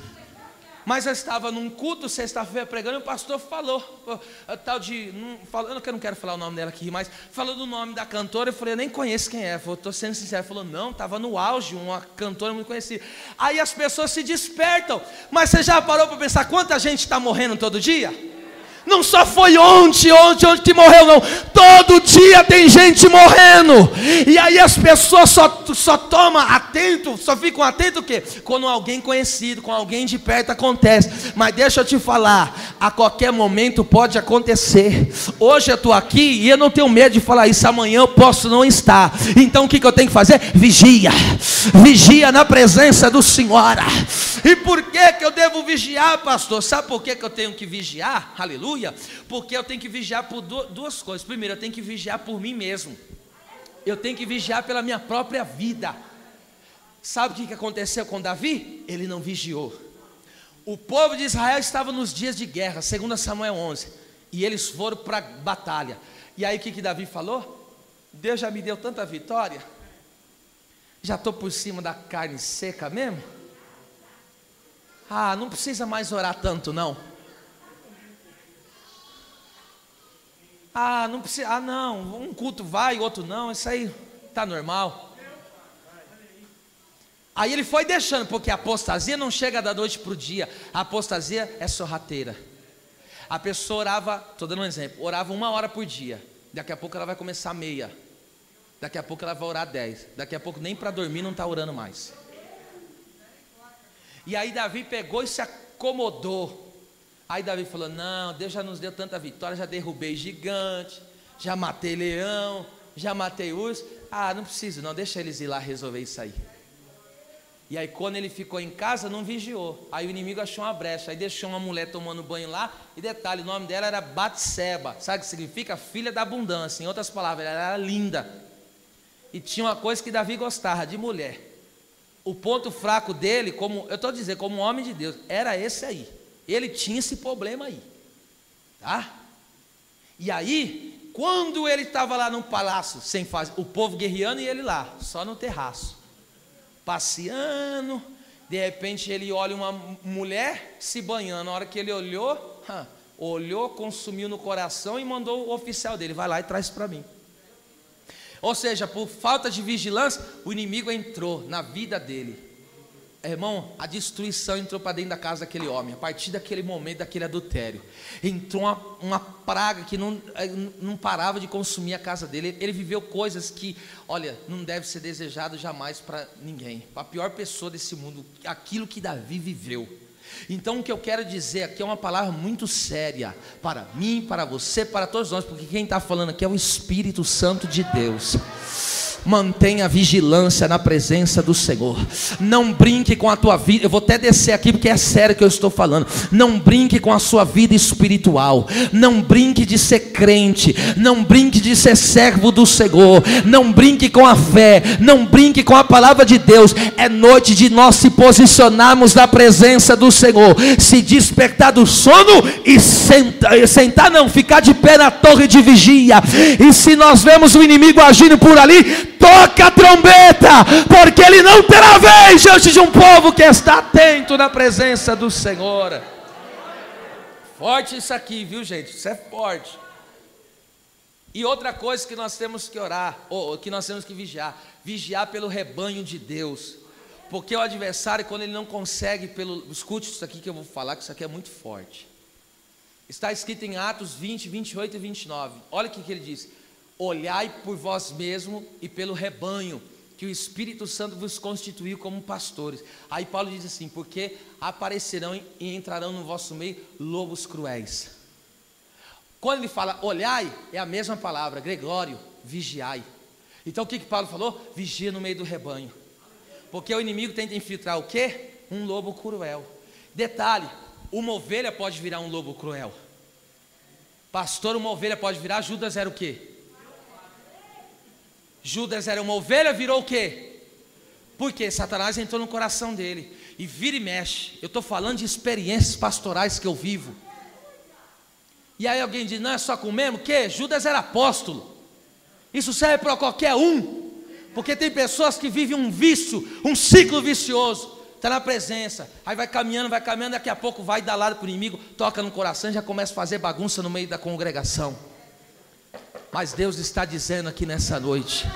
Mas eu estava num culto, sexta-feira, pregando, e o pastor falou, eu não quero falar o nome dela aqui, mas falou do nome da cantora. Eu falei, eu nem conheço quem é, estou sendo sincero. Ele falou, não, estava no auge, uma cantora muito conhecida. Aí as pessoas se despertam. Mas você já parou para pensar quanta gente está morrendo todo dia? Não só foi ontem que morreu, não. Todo dia tem gente morrendo. E aí as pessoas só tomam atento, só ficam atentos o quê? Quando alguém conhecido, com alguém de perto acontece. Mas deixa eu te falar, a qualquer momento pode acontecer. Hoje eu estou aqui e eu não tenho medo de falar isso. Amanhã eu posso não estar. Então o que eu tenho que fazer? Vigia. Vigia na presença do Senhor. E por que eu devo vigiar, pastor? Sabe por que eu tenho que vigiar? Aleluia. Porque eu tenho que vigiar por duas coisas. Primeiro, eu tenho que vigiar por mim mesmo. Eu tenho que vigiar pela minha própria vida. Sabe o que aconteceu com Davi? Ele não vigiou. O povo de Israel estava nos dias de guerra, 2 Samuel 11. E eles foram para a batalha. E aí o que Davi falou? Deus já me deu tanta vitória. Já estou por cima da carne seca mesmo. Ah, não precisa mais orar tanto não. Ah, não precisa. Ah, não. Um culto vai, outro não. Isso aí tá normal. Aí ele foi deixando, porque a apostasia não chega da noite para o dia. A apostasia é sorrateira. A pessoa orava, estou dando um exemplo, orava 1 hora por dia. Daqui a pouco ela vai começar meia. Daqui a pouco ela vai orar 10. Daqui a pouco nem para dormir não está orando mais. E aí Davi pegou e se acomodou. Aí Davi falou, não, Deus já nos deu tanta vitória, já derrubei gigante, já matei leão, já matei urso. Ah, não preciso não, deixa eles ir lá resolver isso aí. E aí quando ele ficou em casa, não vigiou. Aí o inimigo achou uma brecha, aí deixou uma mulher tomando banho lá. E detalhe, o nome dela era Batseba. Sabe o que significa? Filha da abundância. Em outras palavras, ela era linda. E tinha uma coisa que Davi gostava, de mulher. O ponto fraco dele, como eu estou dizendo, como homem de Deus, era esse aí. Ele tinha esse problema aí, tá? E aí, quando ele estava lá no palácio, sem fazer, o povo guerreando e ele lá, só no terraço, passeando, de repente ele olha uma mulher se banhando. Na hora que ele olhou, consumiu no coração e mandou o oficial dele, vai lá e traz para mim. Ou seja, por falta de vigilância, o inimigo entrou na vida dele. Irmão, a destruição entrou para dentro da casa daquele homem. A partir daquele momento, daquele adultério, entrou uma praga que não parava de consumir a casa dele. Ele viveu coisas que, olha, não deve ser desejado jamais para ninguém. Para a pior pessoa desse mundo, aquilo que Davi viveu. Então o que eu quero dizer aqui é uma palavra muito séria para mim, para você, para todos nós, porque quem está falando aqui é o Espírito Santo de Deus. Mantenha vigilância na presença do Senhor. Não brinque com a tua vida. Eu vou até descer aqui porque é sério que eu estou falando. Não brinque com a sua vida espiritual. Não brinque de ser crente. Não brinque de ser servo do Senhor. Não brinque com a fé. Não brinque com a palavra de Deus. É noite de nós se posicionarmos na presença do Senhor. Se despertar do sono e ficar de pé na torre de vigia. E se nós vemos o inimigo agindo por ali, toca a trombeta, porque ele não terá vez diante de um povo que está atento na presença do Senhor. Forte isso aqui, viu gente? Isso é forte. E outra coisa que nós temos que orar, ou que nós temos que vigiar pelo rebanho de Deus. Porque o adversário, quando ele não consegue, escute isso aqui que eu vou falar, que isso aqui é muito forte. Está escrito em Atos 20, 28 e 29. Olha o que ele diz: olhai por vós mesmo e pelo rebanho, que o Espírito Santo vos constituiu como pastores. Aí Paulo diz assim: porque aparecerão e entrarão no vosso meio lobos cruéis. Quando ele fala olhai, é a mesma palavra, gregório, vigiai. Então o que Paulo falou? Vigia no meio do rebanho. Porque o inimigo tenta infiltrar o quê? Um lobo cruel. Detalhe, uma ovelha pode virar um lobo cruel. Pastor, uma ovelha pode virar. Judas era o quê? Judas era uma ovelha, virou o quê? Porque Satanás entrou no coração dele e vira e mexe. Eu estou falando de experiências pastorais que eu vivo. E aí alguém diz: não é só com o mesmo? Que? Judas era apóstolo. Isso serve para qualquer um. Porque tem pessoas que vivem um vício, um ciclo vicioso. está na presença, aí vai caminhando, daqui a pouco vai dar lado para o inimigo, toca no coração e já começa a fazer bagunça no meio da congregação. Mas Deus está dizendo aqui nessa noite: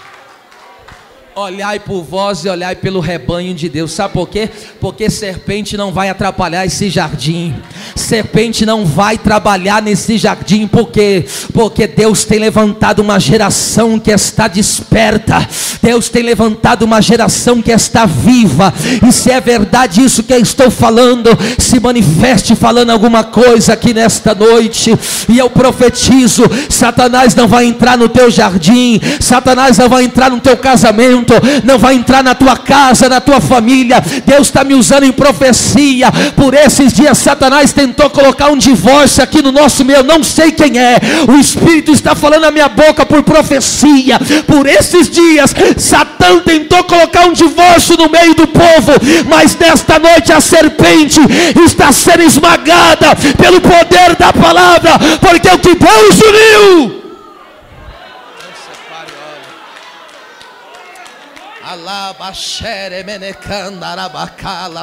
olhai por vós e olhai pelo rebanho de Deus. Sabe por quê? Porque serpente não vai atrapalhar esse jardim. Serpente não vai trabalhar nesse jardim. Por quê? Porque Deus tem levantado uma geração que está desperta. Deus tem levantado uma geração que está viva. E se é verdade isso que eu estou falando, se manifeste falando alguma coisa aqui nesta noite. E eu profetizo: Satanás não vai entrar no teu jardim, Satanás não vai entrar no teu casamento, não vai entrar na tua casa, na tua família. Deus está me usando em profecia. Por esses dias Satanás tentou colocar um divórcio aqui no nosso meio, não sei quem é, o Espírito está falando na minha boca por profecia. Por esses dias Satã tentou colocar um divórcio no meio do povo, mas nesta noite a serpente está sendo esmagada pelo poder da palavra, porque o que Deus uniu,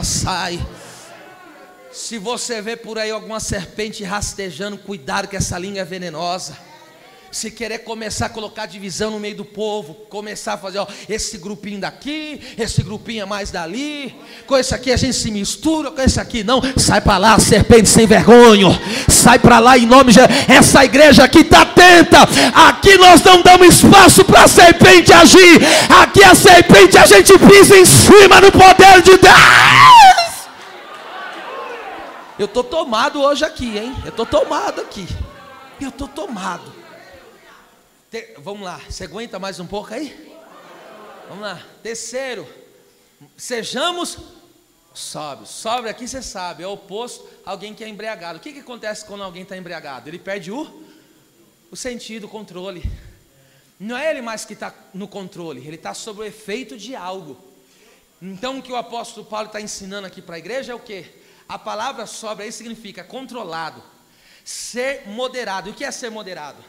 sai. Se você vê por aí alguma serpente rastejando, cuidado que essa língua é venenosa. Se querer começar a colocar divisão no meio do povo, começar a fazer, ó, esse grupinho daqui, esse grupinho é mais dali, com esse aqui a gente se mistura, com esse aqui não, sai para lá, serpente sem vergonha, sai para lá em nome de Jesus. Essa igreja aqui está atenta, aqui nós não damos espaço para a serpente agir, aqui a serpente a gente pisa em cima no poder de Deus. Eu estou tomado hoje aqui, hein? Eu estou tomado aqui, eu estou tomado. Vamos lá, você aguenta mais um pouco aí? Vamos lá. Terceiro, sejamos sóbrios. Sóbrio aqui você sabe, é o oposto a alguém que é embriagado. O que acontece quando alguém está embriagado? Ele perde o sentido, o controle. Não é ele mais que está no controle, ele está sob o efeito de algo. Então o que o apóstolo Paulo está ensinando aqui para a igreja é o quê? A palavra sóbrio aí significa controlado, ser moderado. E o que é ser moderado?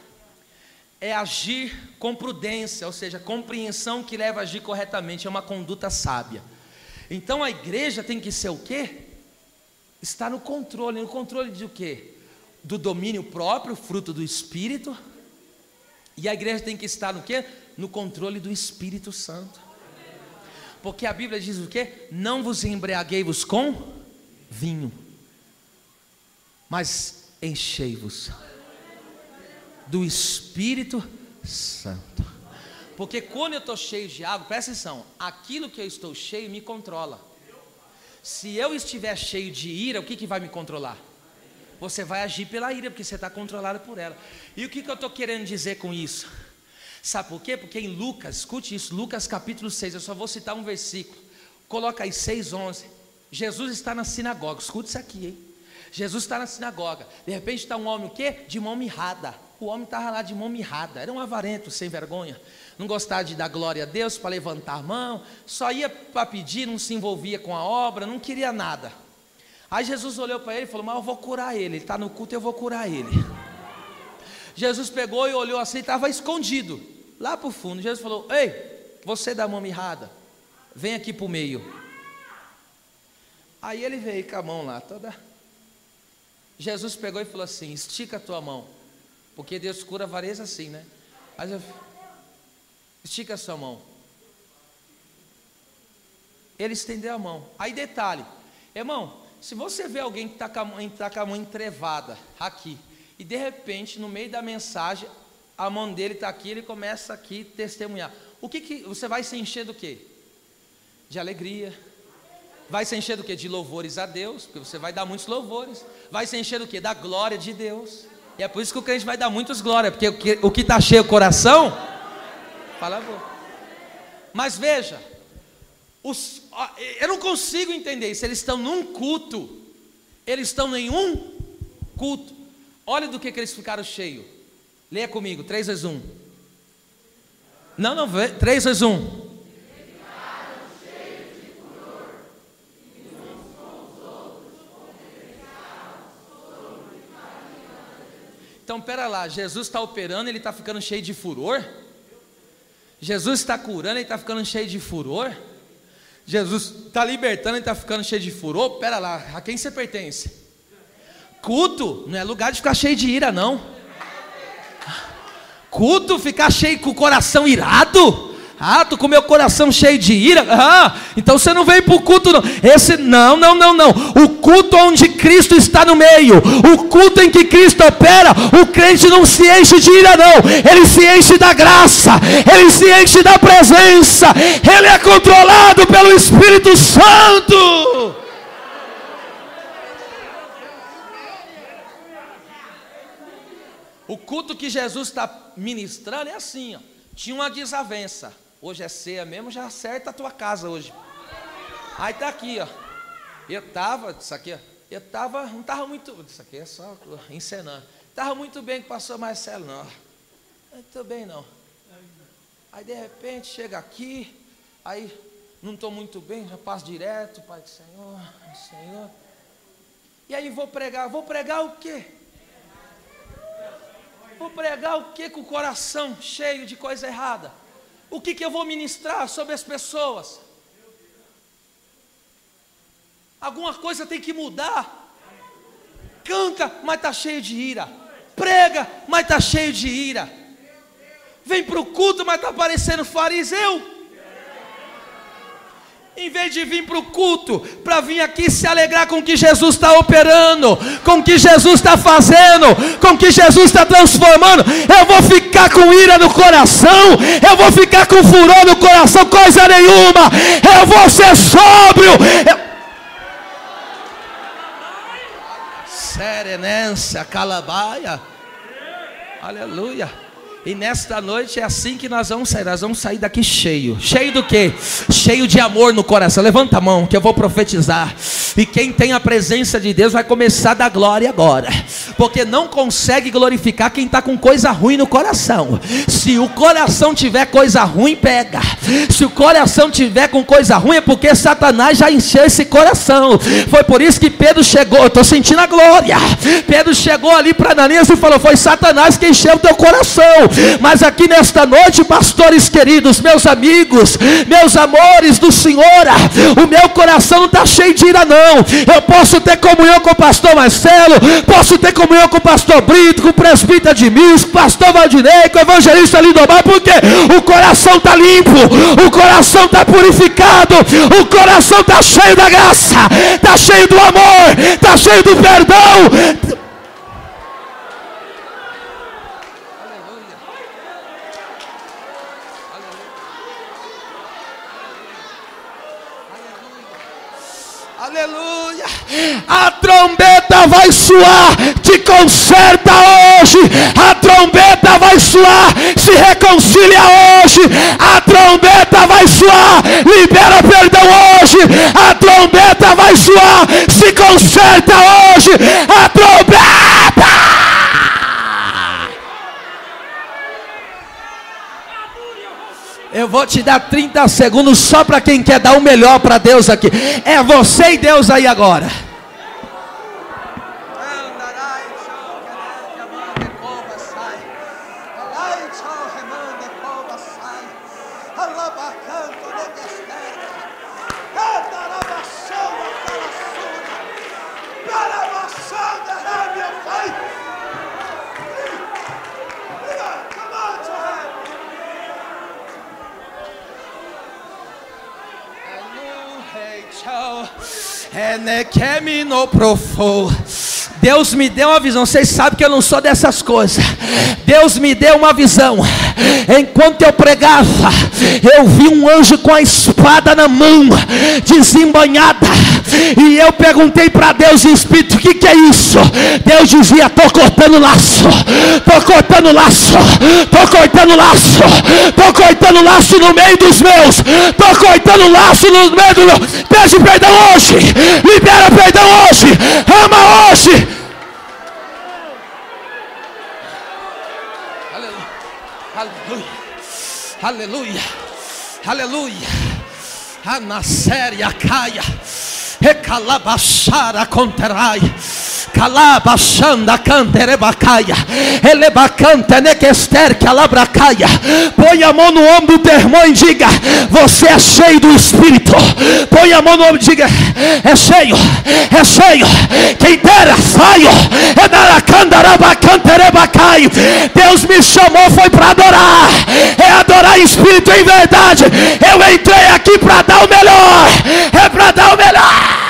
É agir com prudência, ou seja, compreensão que leva a agir corretamente, é uma conduta sábia. Então a igreja tem que ser o quê? Está no controle de o quê? Do domínio próprio, fruto do Espírito. E a igreja tem que estar no quê? No controle do Espírito Santo. Porque a Bíblia diz o quê? Não vos embriaguei-vos com vinho, mas enchei-vos do Espírito Santo. Porque quando eu estou cheio de água, presta atenção, aquilo que eu estou cheio me controla. Se eu estiver cheio de ira, o que vai me controlar? Você vai agir pela ira, porque você está controlado por ela. E o que eu estou querendo dizer com isso? Sabe por quê? Porque em Lucas, escute isso, Lucas capítulo 6, eu só vou citar um versículo, coloca aí 6:11, Jesus está na sinagoga, escute isso aqui, hein? Jesus está na sinagoga, de repente está um homem o quê? De mão mirrada. O homem estava lá de mão mirrada, era um avarento, sem vergonha, não gostava de dar glória a Deus, para levantar a mão, só ia para pedir, não se envolvia com a obra, não queria nada. Aí Jesus olhou para ele e falou: mas eu vou curar ele está no culto, eu vou curar ele. Jesus pegou e olhou assim, estava escondido, lá para o fundo. Jesus falou: ei, você da mão mirrada, vem aqui para o meio. Aí ele veio com a mão lá toda. Jesus pegou e falou assim: estica a tua mão. Porque Deus cura várias assim, né? Aí eu, estica a sua mão. Ele estendeu a mão. Aí detalhe, irmão, se você vê alguém que está com a mão entrevada aqui, e de repente no meio da mensagem a mão dele está aqui, ele começa aqui a testemunhar, o que você vai se encher do quê? De alegria. Vai se encher do quê? De louvores a Deus, porque você vai dar muitos louvores. Vai se encher do quê? Da glória de Deus. E é por isso que o crente vai dar muitas glórias, porque o que está cheio o coração, fala a boca. Mas veja, eu não consigo entender isso. Eles estão num culto, eles estão em um culto. Olha do que eles ficaram cheios. Leia comigo, 3 vezes 1. Não, 3 vezes 1. Então, pera lá, Jesus está operando, ele está ficando cheio de furor? Jesus está curando, ele está ficando cheio de furor? Jesus está libertando e está ficando cheio de furor. Pera lá, a quem você pertence? Culto não é lugar de ficar cheio de ira, não. Culto, ficar cheio com o coração irado. Ah, tô com meu coração cheio de ira. Ah, então você não veio para o culto, não. Não. O culto onde Cristo está no meio, o culto em que Cristo opera, o crente não se enche de ira, não. Ele se enche da graça, ele se enche da presença, ele é controlado pelo Espírito Santo. O culto que Jesus está ministrando é assim, ó. Tinha uma desavença. Hoje é ceia mesmo, já acerta a tua casa hoje. Aí tá aqui, ó. Não estava muito, isso aqui é só encenando. Estava muito bem com o pastor Marcelo, não. Muito bem, não. Aí de repente chega aqui, aí não estou muito bem, já passo direto, Pai do Senhor. E aí vou pregar o quê? Vou pregar o quê com o coração cheio de coisa errada? O que eu vou ministrar sobre as pessoas? Alguma coisa tem que mudar. Canta, mas está cheio de ira. Prega, mas está cheio de ira. Vem para o culto, mas está parecendo fariseu. Em vez de vir para o culto, para vir aqui se alegrar com o que Jesus está operando, com o que Jesus está fazendo, com o que Jesus está transformando, eu vou ficar com ira no coração, eu vou ficar com furor no coração, coisa nenhuma, eu vou ser sóbrio. Serenência, calabaia, aleluia. E nesta noite é assim que nós vamos sair daqui cheio do quê? Cheio de amor no coração. Levanta a mão que eu vou profetizar. E quem tem a presença de Deus vai começar a dar glória agora, porque não consegue glorificar quem está com coisa ruim no coração. Se o coração tiver coisa ruim, pega. Se o coração tiver com coisa ruim, é porque Satanás já encheu esse coração. Foi por isso que Pedro chegou, eu estou sentindo a glória. Pedro chegou ali para Ananias e falou: foi Satanás que encheu o teu coração. Mas aqui nesta noite, pastores queridos, meus amigos, meus amores do Senhor, o meu coração não está cheio de ira, não. Eu posso ter comunhão com o pastor Marcelo, posso ter comunhão com o pastor Brito, com o presbítero Edmilson, com o pastor Valdinei, com o evangelista Lindomar, porque o coração está limpo, o coração está purificado, o coração está cheio da graça, está cheio do amor, está cheio do perdão. Aleluia, a trombeta vai soar, te conserta hoje, a trombeta vai soar, se reconcilia hoje, a trombeta vai soar, libera perdão hoje, a trombeta vai soar, se conserta hoje, a trombeta. Eu vou te dar 30 segundos só para quem quer dar o melhor para Deus aqui. É você e Deus aí agora. Deus me deu uma visão. Vocês sabem que eu não sou dessas coisas. Deus me deu uma visão. Enquanto eu pregava, eu vi um anjo com a espada na mão, desembanhada. E eu perguntei para Deus em espírito: o que é isso? Deus dizia: estou cortando laço, estou cortando laço, estou cortando laço, estou cortando laço no meio dos meus, estou cortando laço no meio do meu. Pede perdão hoje, libera perdão hoje, ama hoje. Aleluia, aleluia. A séria caia, recalabachara conterai, calaba xanda canterebacaia, elebacanta nequester calabracaia. Põe a mão no ombro do teu irmão e diga: você é cheio do Espírito. Põe a mão no ombro e diga: é cheio, é cheio. Quem dera saio, é naracandarabacanterabacaio. Deus me chamou foi para adorar, é adorar em espírito e em verdade. Eu entrei aqui para dar o melhor, é para dar o melhor.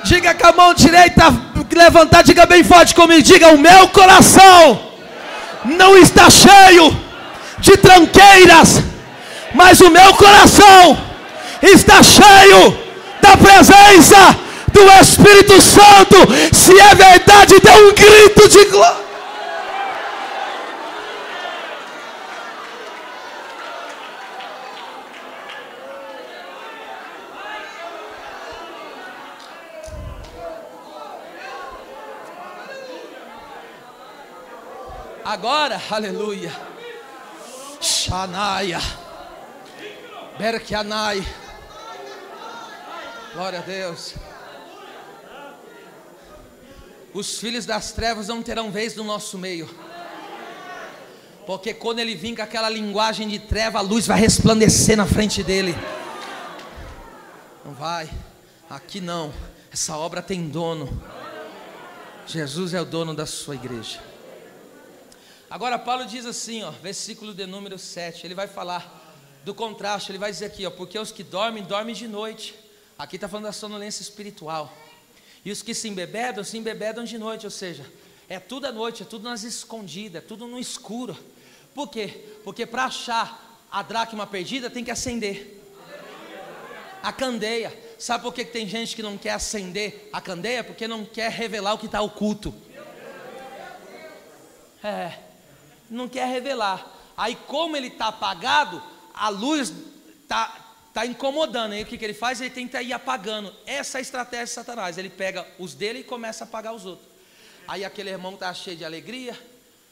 Diga com a mão direita levantar, diga bem forte comigo, diga: o meu coração não está cheio de tranqueiras, mas o meu coração está cheio da presença do Espírito Santo. Se é verdade, dê um grito de glória. Agora, aleluia, Shanaia, Berkianai, glória a Deus. Os filhos das trevas não terão vez no nosso meio, porque quando ele vir com aquela linguagem de treva, a luz vai resplandecer na frente dele. Não vai, aqui não, essa obra tem dono. Jesus é o dono da sua igreja. Agora Paulo diz assim, ó, versículo de número 7, ele vai falar do contraste, ele vai dizer aqui, ó: porque os que dormem, dormem de noite. Aqui está falando da sonolência espiritual. E os que se embebedam de noite, ou seja, é tudo à noite, é tudo nas escondidas, é tudo no escuro. Por quê? Porque para achar a dracma perdida tem que acender a candeia. Sabe por que tem gente que não quer acender a candeia? Porque não quer revelar o que está oculto. Não quer revelar. Aí como ele está apagado, a luz está incomodando. Aí o que ele faz? Ele tenta ir apagando. Essa é a estratégia de Satanás. Ele pega os dele e começa a apagar os outros. Aí aquele irmão está cheio de alegria,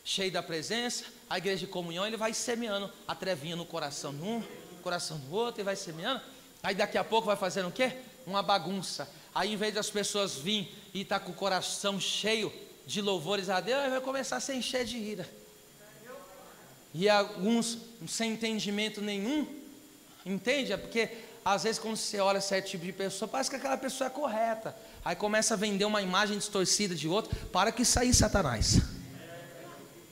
cheio da presença, a igreja de comunhão, ele vai semeando a trevinha no coração de um, coração do outro, e vai semeando. Aí daqui a pouco vai fazendo o quê? Uma bagunça. Aí em vez das pessoas virem e estar com o coração cheio de louvores a Deus, aí vai começar a se encher de ira. E alguns sem entendimento nenhum, entende? É porque às vezes quando você olha certo tipo de pessoa, parece que aquela pessoa é correta. Aí começa a vender uma imagem distorcida de outro. Para que isso aí, Satanás.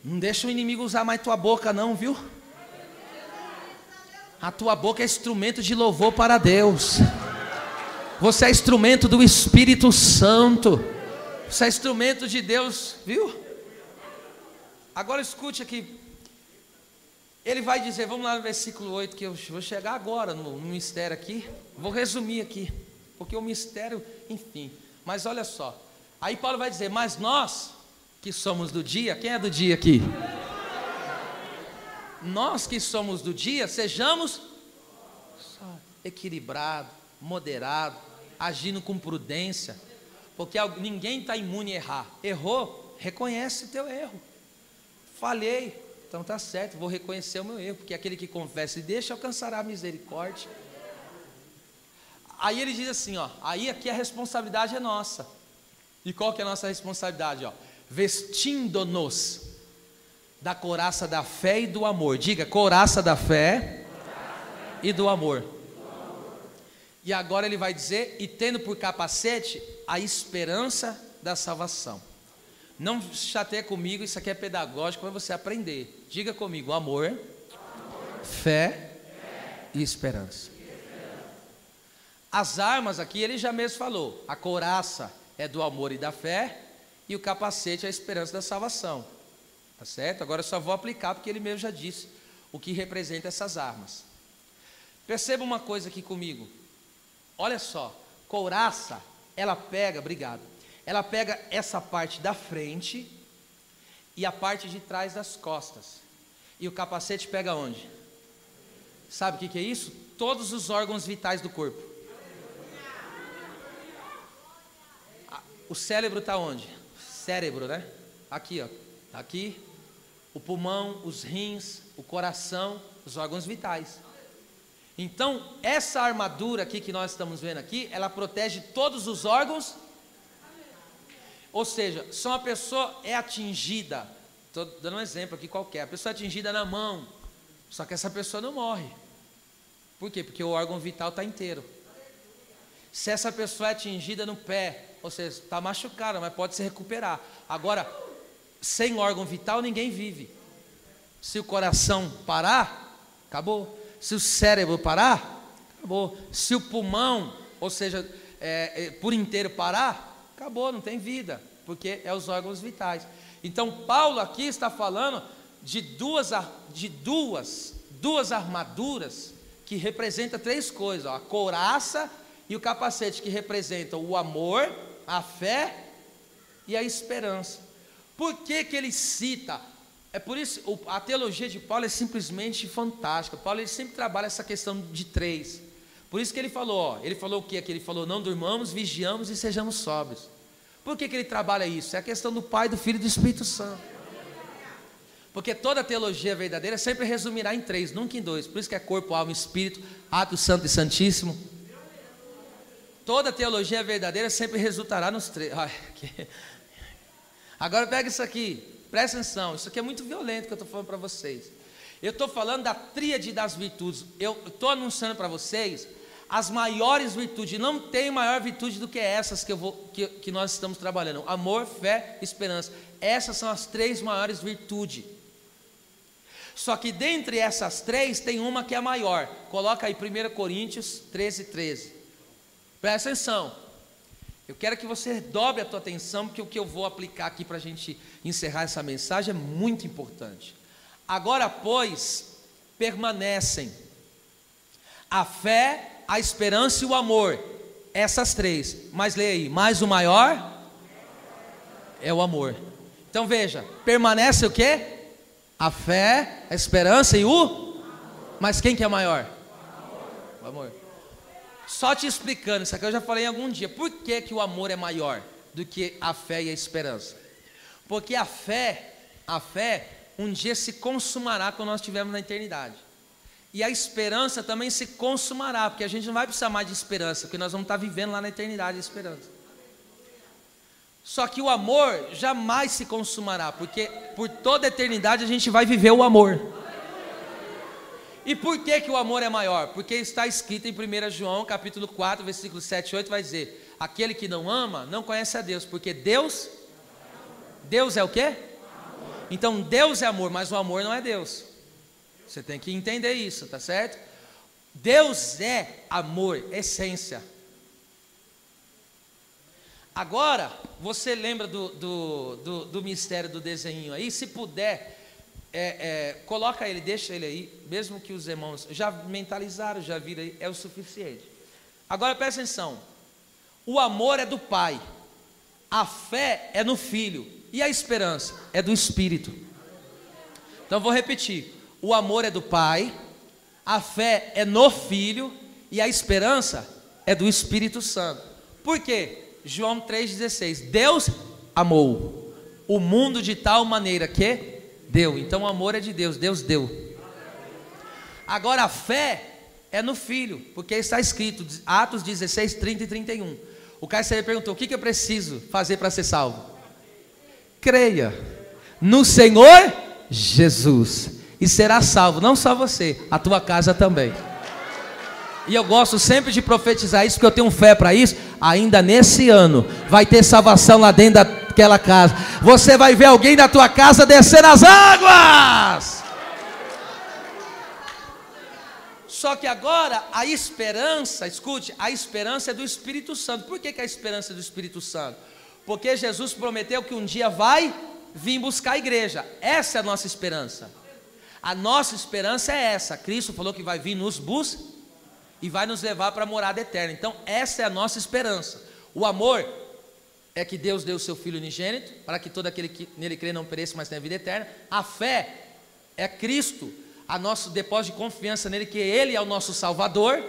Não deixa o inimigo usar mais tua boca não, viu? A tua boca é instrumento de louvor para Deus. Você é instrumento do Espírito Santo. Você é instrumento de Deus, viu? Agora escute aqui. Ele vai dizer, vamos lá no versículo 8, que eu vou chegar agora no mistério aqui. Vou resumir aqui, porque o mistério, enfim. Mas olha só, aí Paulo vai dizer: mas nós que somos do dia, quem é do dia aqui? Nós que somos do dia, sejamos equilibrados, moderados, agindo com prudência, porque ninguém está imune a errar. Errou, reconhece teu erro. Falhei, então está certo, vou reconhecer o meu erro, porque aquele que confessa e deixa alcançará a misericórdia. Aí ele diz assim, ó, aí aqui a responsabilidade é nossa. E qual que é a nossa responsabilidade? Ó, vestindo-nos da couraça da fé e do amor. Diga, couraça da fé e do amor. E agora ele vai dizer, e tendo por capacete a esperança da salvação. Não chateia comigo, isso aqui é pedagógico para você aprender. Diga comigo, amor, fé e esperança. As armas aqui, ele já mesmo falou, a couraça é do amor e da fé, e o capacete é a esperança da salvação. Tá certo? Agora eu só vou aplicar, porque ele mesmo já disse o que representa essas armas. Perceba uma coisa aqui comigo. Olha só, couraça, ela pega, obrigado, ela pega essa parte da frente e a parte de trás das costas. E o capacete pega onde? Sabe o que é isso? Todos os órgãos vitais do corpo. O cérebro está onde? Cérebro, né? Aqui, ó. Tá aqui. O pulmão, os rins, o coração, os órgãos vitais. Então, essa armadura aqui que nós estamos vendo aqui, ela protege todos os órgãos. Ou seja, se uma pessoa é atingida, estou dando um exemplo aqui qualquer, a pessoa é atingida na mão, só que essa pessoa não morre. Por quê? Porque o órgão vital está inteiro. Se essa pessoa é atingida no pé, ou seja, está machucada, mas pode se recuperar. Agora, sem órgão vital ninguém vive. Se o coração parar, acabou. Se o cérebro parar, acabou. Se o pulmão, ou seja, por inteiro parar, acabou, não tem vida, porque é os órgãos vitais. Então Paulo aqui está falando de duas armaduras que representam três coisas, ó, a couraça e o capacete, que representam o amor, a fé e a esperança. Por que ele cita? É por isso, a teologia de Paulo é simplesmente fantástica. Paulo ele sempre trabalha essa questão de três. Por isso que ele falou, ó, ele falou o que aqui? Ele falou, não durmamos, vigiamos e sejamos sóbrios. Por que ele trabalha isso? É a questão do Pai, do Filho e do Espírito Santo. Porque toda a teologia verdadeira sempre resumirá em três, nunca em dois. Por isso que é corpo, alma e espírito, ato santo e santíssimo. Toda a teologia verdadeira sempre resultará nos três. Agora pega isso aqui. Presta atenção, isso aqui é muito violento que eu estou falando para vocês. Eu estou falando da tríade das virtudes. Eu estou anunciando para vocês as maiores virtudes. Não tem maior virtude do que essas que nós estamos trabalhando: amor, fé e esperança. Essas são as três maiores virtudes. Só que dentre essas três tem uma que é maior. Coloca aí 1 Coríntios 13:13. Presta atenção. Eu quero que você dobre a tua atenção, porque o que eu vou aplicar aqui para a gente encerrar essa mensagem é muito importante. Agora, pois, permanecem a fé, a esperança e o amor. Essas três. Mas leia aí, mas o maior é o amor. Então veja, permanece o quê? A fé, a esperança e o... Mas quem que é maior? O amor. Só te explicando, isso aqui eu já falei em algum dia. Por que o amor é maior do que a fé e a esperança? Porque a fé um dia se consumará quando nós estivermos na eternidade. E a esperança também se consumará, porque a gente não vai precisar mais de esperança, porque nós vamos estar vivendo lá na eternidade a esperança. Só que o amor jamais se consumará, porque por toda a eternidade a gente vai viver o amor. E por que o amor é maior? Porque está escrito em 1 João capítulo 4, versículos 7 e 8, vai dizer: aquele que não ama, não conhece a Deus, porque Deus é o quê? Então Deus é amor, mas o amor não é Deus. Você tem que entender isso, tá certo? Deus é amor, essência. Agora, você lembra do mistério do desenho aí? Se puder... coloca ele, deixa ele aí, mesmo que os irmãos já mentalizaram, já viram aí, é o suficiente. Agora presta atenção: o amor é do Pai, a fé é no Filho, e a esperança é do Espírito. Então vou repetir: o amor é do Pai, a fé é no Filho, e a esperança é do Espírito Santo. Por quê? João 3,16: Deus amou o mundo de tal maneira que deu. Então o amor é de Deus, Deus deu. Agora a fé é no Filho, porque está escrito, Atos 16, 30 e 31. O Caio perguntou: o que eu preciso fazer para ser salvo? Creia no Senhor Jesus e será salvo, não só você, a tua casa também. E eu gosto sempre de profetizar isso, porque eu tenho fé para isso. Ainda nesse ano vai ter salvação lá dentro daquela casa. Você vai ver alguém da tua casa descer nas águas. Só que agora a esperança, escute, a esperança é do Espírito Santo. Por que a esperança é do Espírito Santo? Porque Jesus prometeu que um dia vai vir buscar a igreja. Essa é a nossa esperança. A nossa esperança é essa. Cristo falou que vai vir nos buscar e vai nos levar para a morada eterna. Então essa é a nossa esperança. O amor é que Deus deu o seu Filho unigênito, para que todo aquele que nele crê não pereça, mas tenha vida eterna. A fé é Cristo. a nosso depósito de confiança nele, que ele é o nosso Salvador.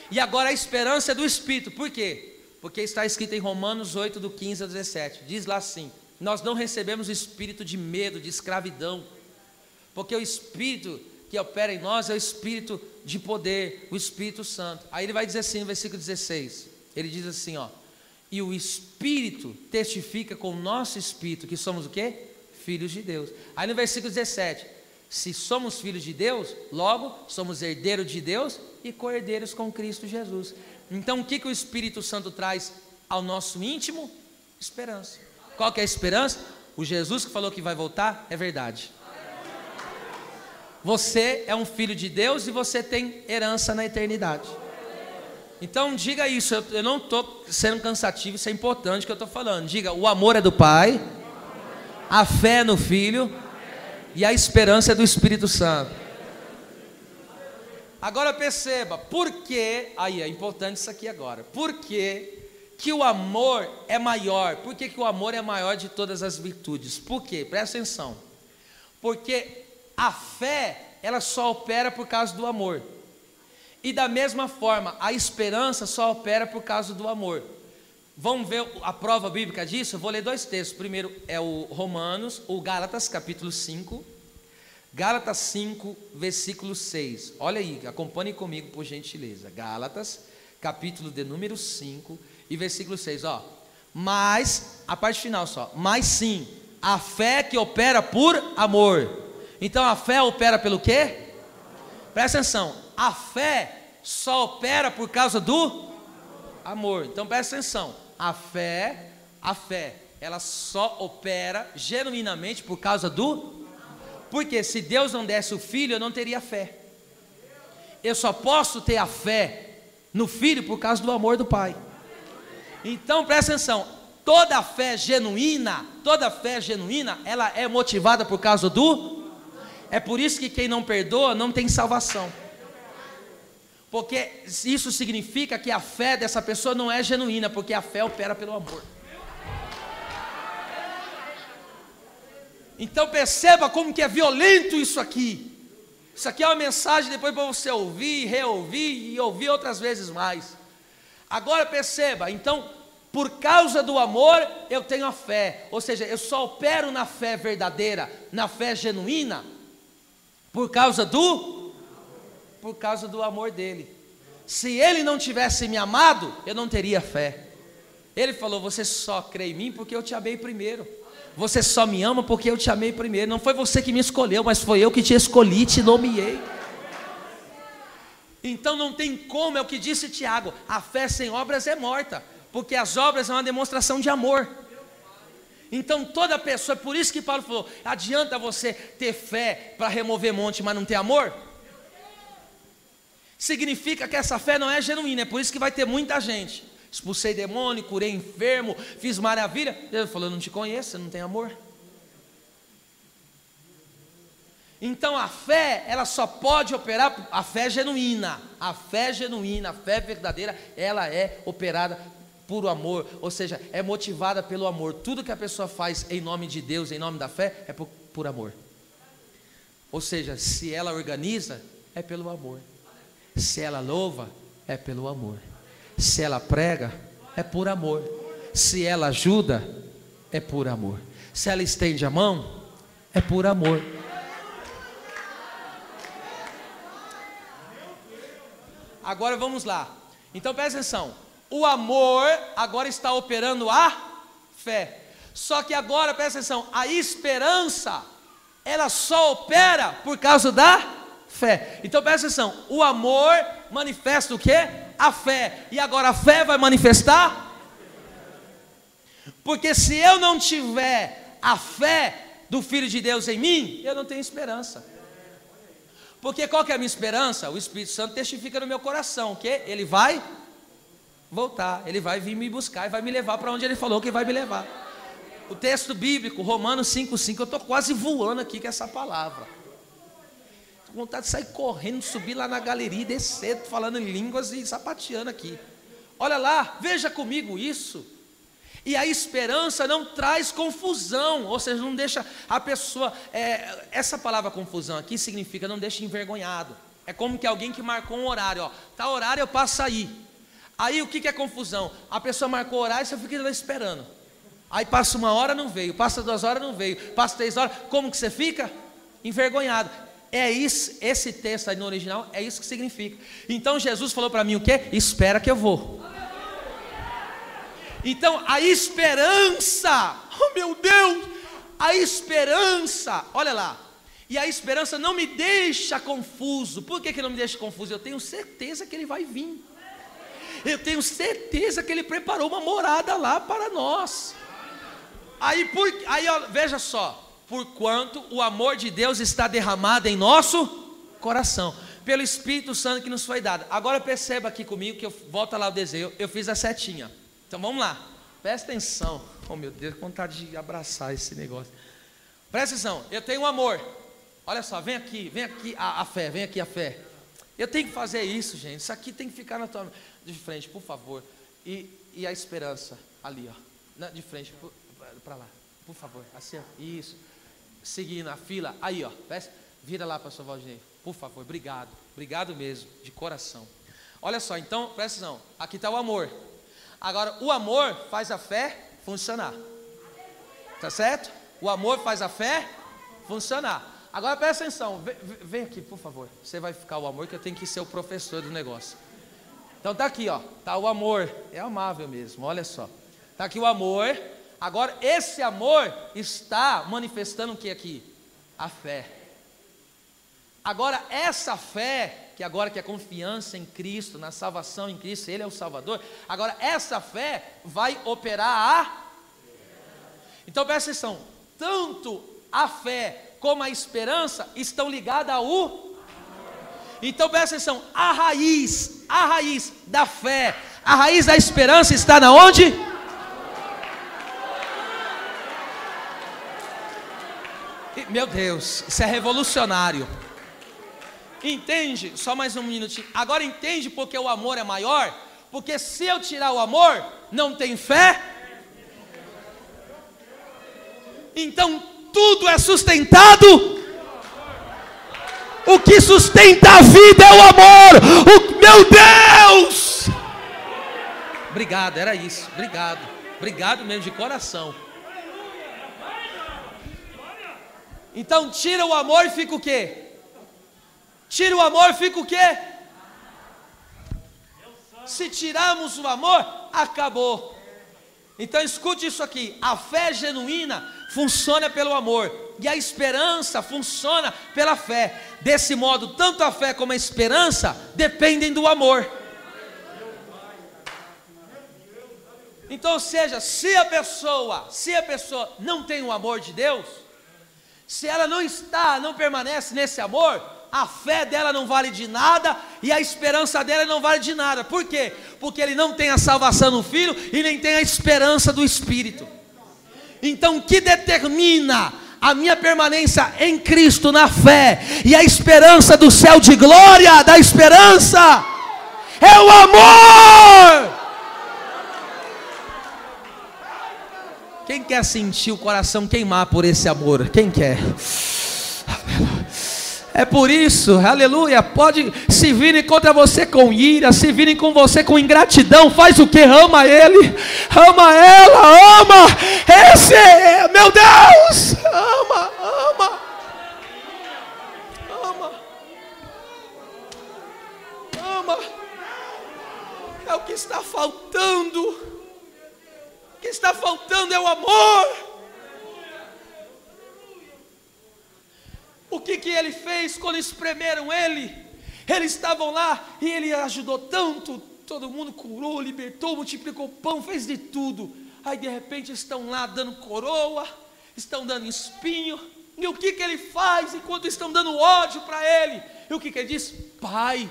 E agora a esperança é do Espírito. Por quê? Porque está escrito em Romanos 8, do 15 ao 17. Diz lá assim: nós não recebemos o espírito de medo, de escravidão, porque o Espírito que opera em nós é o Espírito de poder, o Espírito Santo. Aí ele vai dizer assim no versículo 16, ele diz assim, ó: e o Espírito testifica com o nosso Espírito que somos o quê? Filhos de Deus. Aí no versículo 17, se somos filhos de Deus, logo somos herdeiros de Deus e co-herdeiros com Cristo Jesus. Então o que o Espírito Santo traz ao nosso íntimo? Esperança. Qual que é a esperança? O Jesus que falou que vai voltar é verdade. Você é um filho de Deus e você tem herança na eternidade. Então diga isso, eu não estou sendo cansativo, isso é importante que eu estou falando. Diga: o amor é do Pai, a fé é no Filho e a esperança é do Espírito Santo. Agora perceba, por que, aí é importante isso aqui agora, por que o amor é maior? Por que o amor é maior de todas as virtudes? Por quê? Presta atenção. Porque a fé, ela só opera por causa do amor. E da mesma forma, a esperança só opera por causa do amor. Vamos ver a prova bíblica disso? Eu vou ler dois textos. Primeiro é o Romanos, o Gálatas, capítulo 5. Gálatas 5, versículo 6. Olha aí, acompanhe comigo por gentileza. Gálatas, capítulo de número 5 e versículo 6, ó. Mas, a parte final só, mas sim, a fé que opera por amor. Então a fé opera pelo quê? Presta atenção, a fé só opera por causa do amor. Então presta atenção, a fé, ela só opera genuinamente por causa do... Porque se Deus não desse o Filho, eu não teria fé. Eu só posso ter a fé no Filho por causa do amor do Pai. Então presta atenção, toda fé genuína, ela é motivada por causa do... É por isso que quem não perdoa não tem salvação. Porque isso significa que a fé dessa pessoa não é genuína, porque a fé opera pelo amor. Então perceba como que é violento isso aqui. Isso aqui é uma mensagem depois para você ouvir, reouvir e ouvir outras vezes mais. Agora perceba, então, por causa do amor eu tenho a fé. Ou seja, eu só opero na fé verdadeira, na fé genuína, por causa do amor dele. Se ele não tivesse me amado, eu não teria fé. Ele falou: você só crê em mim porque eu te amei primeiro. Você só me ama porque eu te amei primeiro. Não foi você que me escolheu, mas foi eu que te escolhi e te nomeei. Então não tem como, é o que disse Tiago: a fé sem obras é morta, porque as obras são uma demonstração de amor. Então toda pessoa, é por isso que Paulo falou: adianta você ter fé para remover monte, mas não ter amor? Significa que essa fé não é genuína. É por isso que vai ter muita gente: expulsei demônio, curei enfermo, fiz maravilha. Deus falou: eu não te conheço, você não tem amor. Então a fé, ela só pode operar, a fé genuína, a fé verdadeira, ela é operada por amor, ou seja, é motivada pelo amor. Tudo que a pessoa faz em nome de Deus, em nome da fé, é por amor. Ou seja, se ela organiza, é pelo amor. Se ela louva, é pelo amor. Se ela prega, é por amor. Se ela ajuda, é por amor. Se ela estende a mão, é por amor. Agora vamos lá. Então presta atenção. O amor agora está operando a fé. Só que agora, presta atenção, a esperança, ela só opera por causa da fé. Então presta atenção, o amor manifesta o quê? A fé. E agora a fé vai manifestar? Porque se eu não tiver a fé do Filho de Deus em mim, eu não tenho esperança. Porque qual que é a minha esperança? O Espírito Santo testifica no meu coração que ele vai voltar, ele vai vir me buscar e vai me levar para onde ele falou que vai me levar. O texto bíblico, Romanos 5,5, eu estou quase voando aqui com essa palavra. Estou com vontade de sair correndo, subir lá na galeria e descer, falando em línguas e sapateando aqui. Olha lá, veja comigo isso. E a esperança não traz confusão, ou seja, não deixa a pessoa, essa palavra confusão aqui significa não deixa envergonhado. É como que alguém que marcou um horário, ó, tá horário eu passo aí. Aí o que é confusão? A pessoa marcou o horário e você fica lá esperando. Aí passa 1 hora, não veio, passa 2 horas, não veio, passa 3 horas, como que você fica? Envergonhado. É isso, esse texto aí no original, é isso que significa. Então Jesus falou para mim o quê? Espera que eu vou. Então a esperança, oh meu Deus, a esperança, olha lá, e a esperança não me deixa confuso. Por que não me deixa confuso? Eu tenho certeza que Ele vai vir, eu tenho certeza que Ele preparou uma morada lá para nós. Aí ó, veja só, porquanto o amor de Deus está derramado em nosso coração, pelo Espírito Santo que nos foi dado. Agora perceba aqui comigo, que eu volto lá o desenho, eu fiz a setinha. Então vamos lá, presta atenção. Oh meu Deus, que vontade de abraçar esse negócio. Presta atenção, eu tenho um amor. Olha só, vem aqui a fé, vem aqui a fé. Eu tenho que fazer isso, gente. Isso aqui tem que ficar na tua de frente, por favor. E a esperança ali, ó, de frente para lá, por favor. Assim, ó. Isso. Seguindo a fila, aí, ó. Vira lá para a sua Valdinei, por favor. Obrigado, obrigado mesmo, de coração. Olha só, então presta atenção. Aqui está o amor. Agora, o amor faz a fé funcionar. Tá certo? O amor faz a fé funcionar. Agora presta atenção, vem aqui, por favor. Você vai ficar o amor, que eu tenho que ser o professor do negócio. Então tá aqui, ó. Tá o amor. É amável mesmo, olha só. Tá aqui o amor. Agora, esse amor está manifestando o que aqui? A fé. Agora, essa fé, que agora que é confiança em Cristo, na salvação em Cristo, Ele é o Salvador. Agora, essa fé vai operar Então, presta atenção, tanto a fé como a esperança estão ligadas ao Então, presta atenção, a raiz da fé, a raiz da esperança está na onde? Meu Deus, isso é revolucionário. Entende? Só mais um minutinho. Agora entende porque o amor é maior? Porque se eu tirar o amor, não tem fé. Então tudo é sustentado. O que sustenta a vida é o amor. Meu Deus! Obrigado, era isso. Obrigado. Obrigado mesmo de coração. Então tira o amor e fica o quê? Tira o amor, fica o quê? Se tirarmos o amor, acabou. Então escute isso aqui, a fé genuína funciona pelo amor, e a esperança funciona pela fé. Desse modo, tanto a fé como a esperança dependem do amor. Então, ou seja, se a pessoa não tem o amor de Deus, se ela não permanece nesse amor, a fé dela não vale de nada e a esperança dela não vale de nada. Por quê? Porque ele não tem a salvação no Filho e nem tem a esperança do Espírito. Então, o que determina a minha permanência em Cristo, na fé, e a esperança do céu de glória, da esperança, é o amor. Quem quer sentir o coração queimar por esse amor? Quem quer? É por isso, aleluia, pode se virem contra você com ira, se virem com você com ingratidão, faz o que? Ama ele, ama ela, ama, esse é, meu Deus, ama, é o que está faltando, o que está faltando é o amor. O que ele fez quando espremeram ele? Eles estavam lá e ele ajudou tanto, todo mundo curou, libertou, multiplicou pão, fez de tudo. Aí de repente estão lá dando coroa, estão dando espinho. E o que ele faz enquanto estão dando ódio para ele? E o que ele diz? Pai,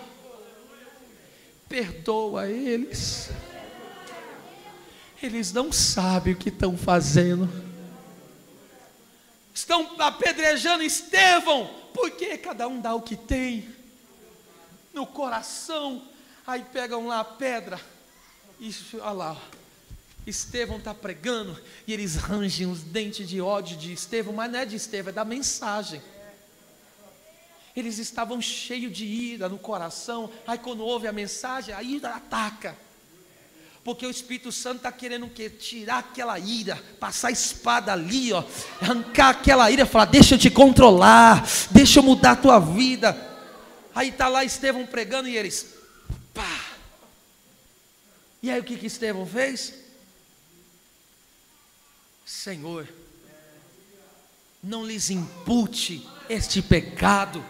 perdoa eles. Eles não sabem o que estão fazendo. Estão apedrejando Estevão, porque cada um dá o que tem no coração. Aí pegam lá a pedra e olha lá, Estevão está pregando e eles rangem os dentes de ódio de Estevão, mas não é de Estevão, é da mensagem. Eles estavam cheios de ira no coração. Aí quando ouve a mensagem, a ira ataca. Porque o Espírito Santo está querendo o quê? Tirar aquela ira, passar a espada ali, ó, arrancar aquela ira e falar: deixa eu te controlar, deixa eu mudar a tua vida. Aí está lá Estevão pregando e eles, pá. E aí o que Estevão fez? Senhor, não lhes impute este pecado.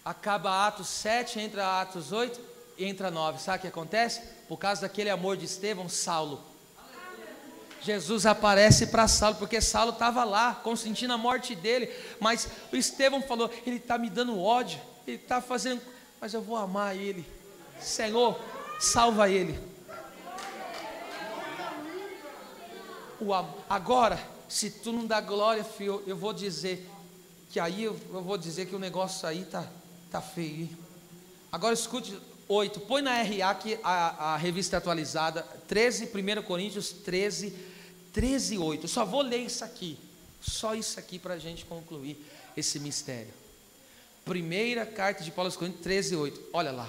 Acaba Atos 7, entra Atos 8 e entra 9. Sabe o que acontece? Por causa daquele amor de Estevão, Saulo. Jesus aparece para Saulo, porque Saulo estava lá, consentindo a morte dele. Mas o Estevão falou: ele está me dando ódio, ele está fazendo, mas eu vou amar ele. Senhor, salva ele. Agora, se tu não dá glória, filho, eu vou dizer que aí eu vou dizer que o negócio aí tá feio. Hein? Agora escute 8, põe na RA aqui a revista atualizada, 1 Coríntios 13, 8. Só vou ler isso aqui, só isso aqui para a gente concluir esse mistério. Primeira carta de Paulo aos Coríntios 13, 8. Olha lá,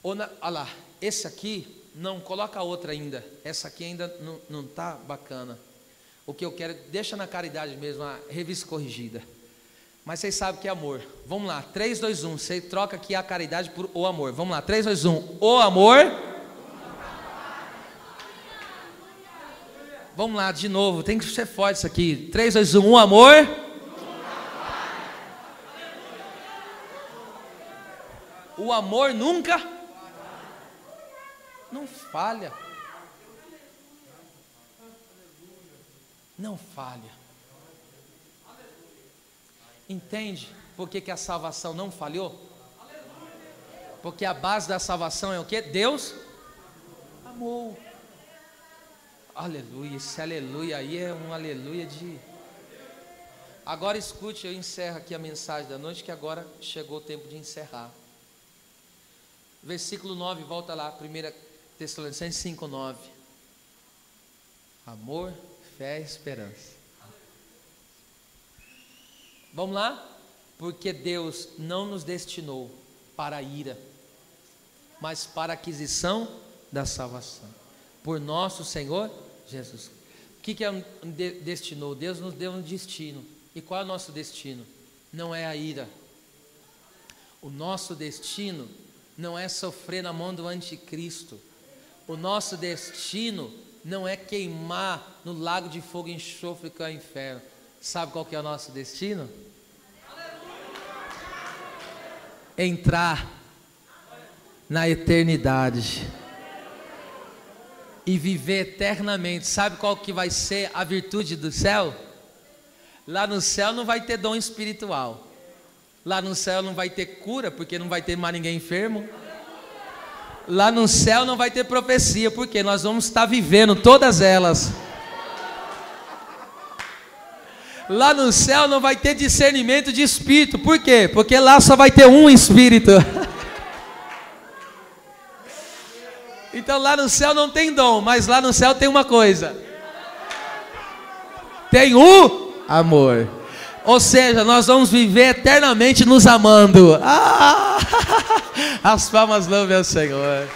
olha lá, esse aqui. Não, coloca a outra ainda. Essa aqui ainda não está bacana. O que eu quero, deixa na caridade mesmo, a revista corrigida. Mas vocês sabem que é amor. Vamos lá, 3, 2, 1. Você troca aqui a caridade por o amor. Vamos lá, 3, 2, 1. O amor. Vamos lá, de novo. Tem que ser forte isso aqui. 3, 2, 1. O amor. O amor nunca. Não falha. Não falha. Entende por que a salvação não falhou? Porque a base da salvação é o que? Deus amou. Aleluia. Esse aleluia aí é um aleluia de... Agora escute, eu encerro aqui a mensagem da noite, que agora chegou o tempo de encerrar. Versículo 9, volta lá, 1 Tessalonicenses 5, 9. Amor, fé e esperança. Vamos lá? Porque Deus não nos destinou para a ira, mas para a aquisição da salvação, por nosso Senhor Jesus. O que é destinou? Deus nos deu um destino. E qual é o nosso destino? Não é a ira. O nosso destino não é sofrer na mão do anticristo. O nosso destino não é queimar no lago de fogo e enxofre que é o inferno. Sabe qual que é o nosso destino? Entrar na eternidade e viver eternamente. Sabe qual que vai ser a virtude do céu? Lá no céu não vai ter dom espiritual. Lá no céu não vai ter cura, porque não vai ter mais ninguém enfermo. Lá no céu não vai ter profecia, porque nós vamos estar vivendo todas elas. Lá no céu não vai ter discernimento de espírito. Por quê? Porque lá só vai ter um espírito. Então lá no céu não tem dom, mas lá no céu tem uma coisa. Tem o amor. Ou seja, nós vamos viver eternamente nos amando. As palmas louvem ao Senhor.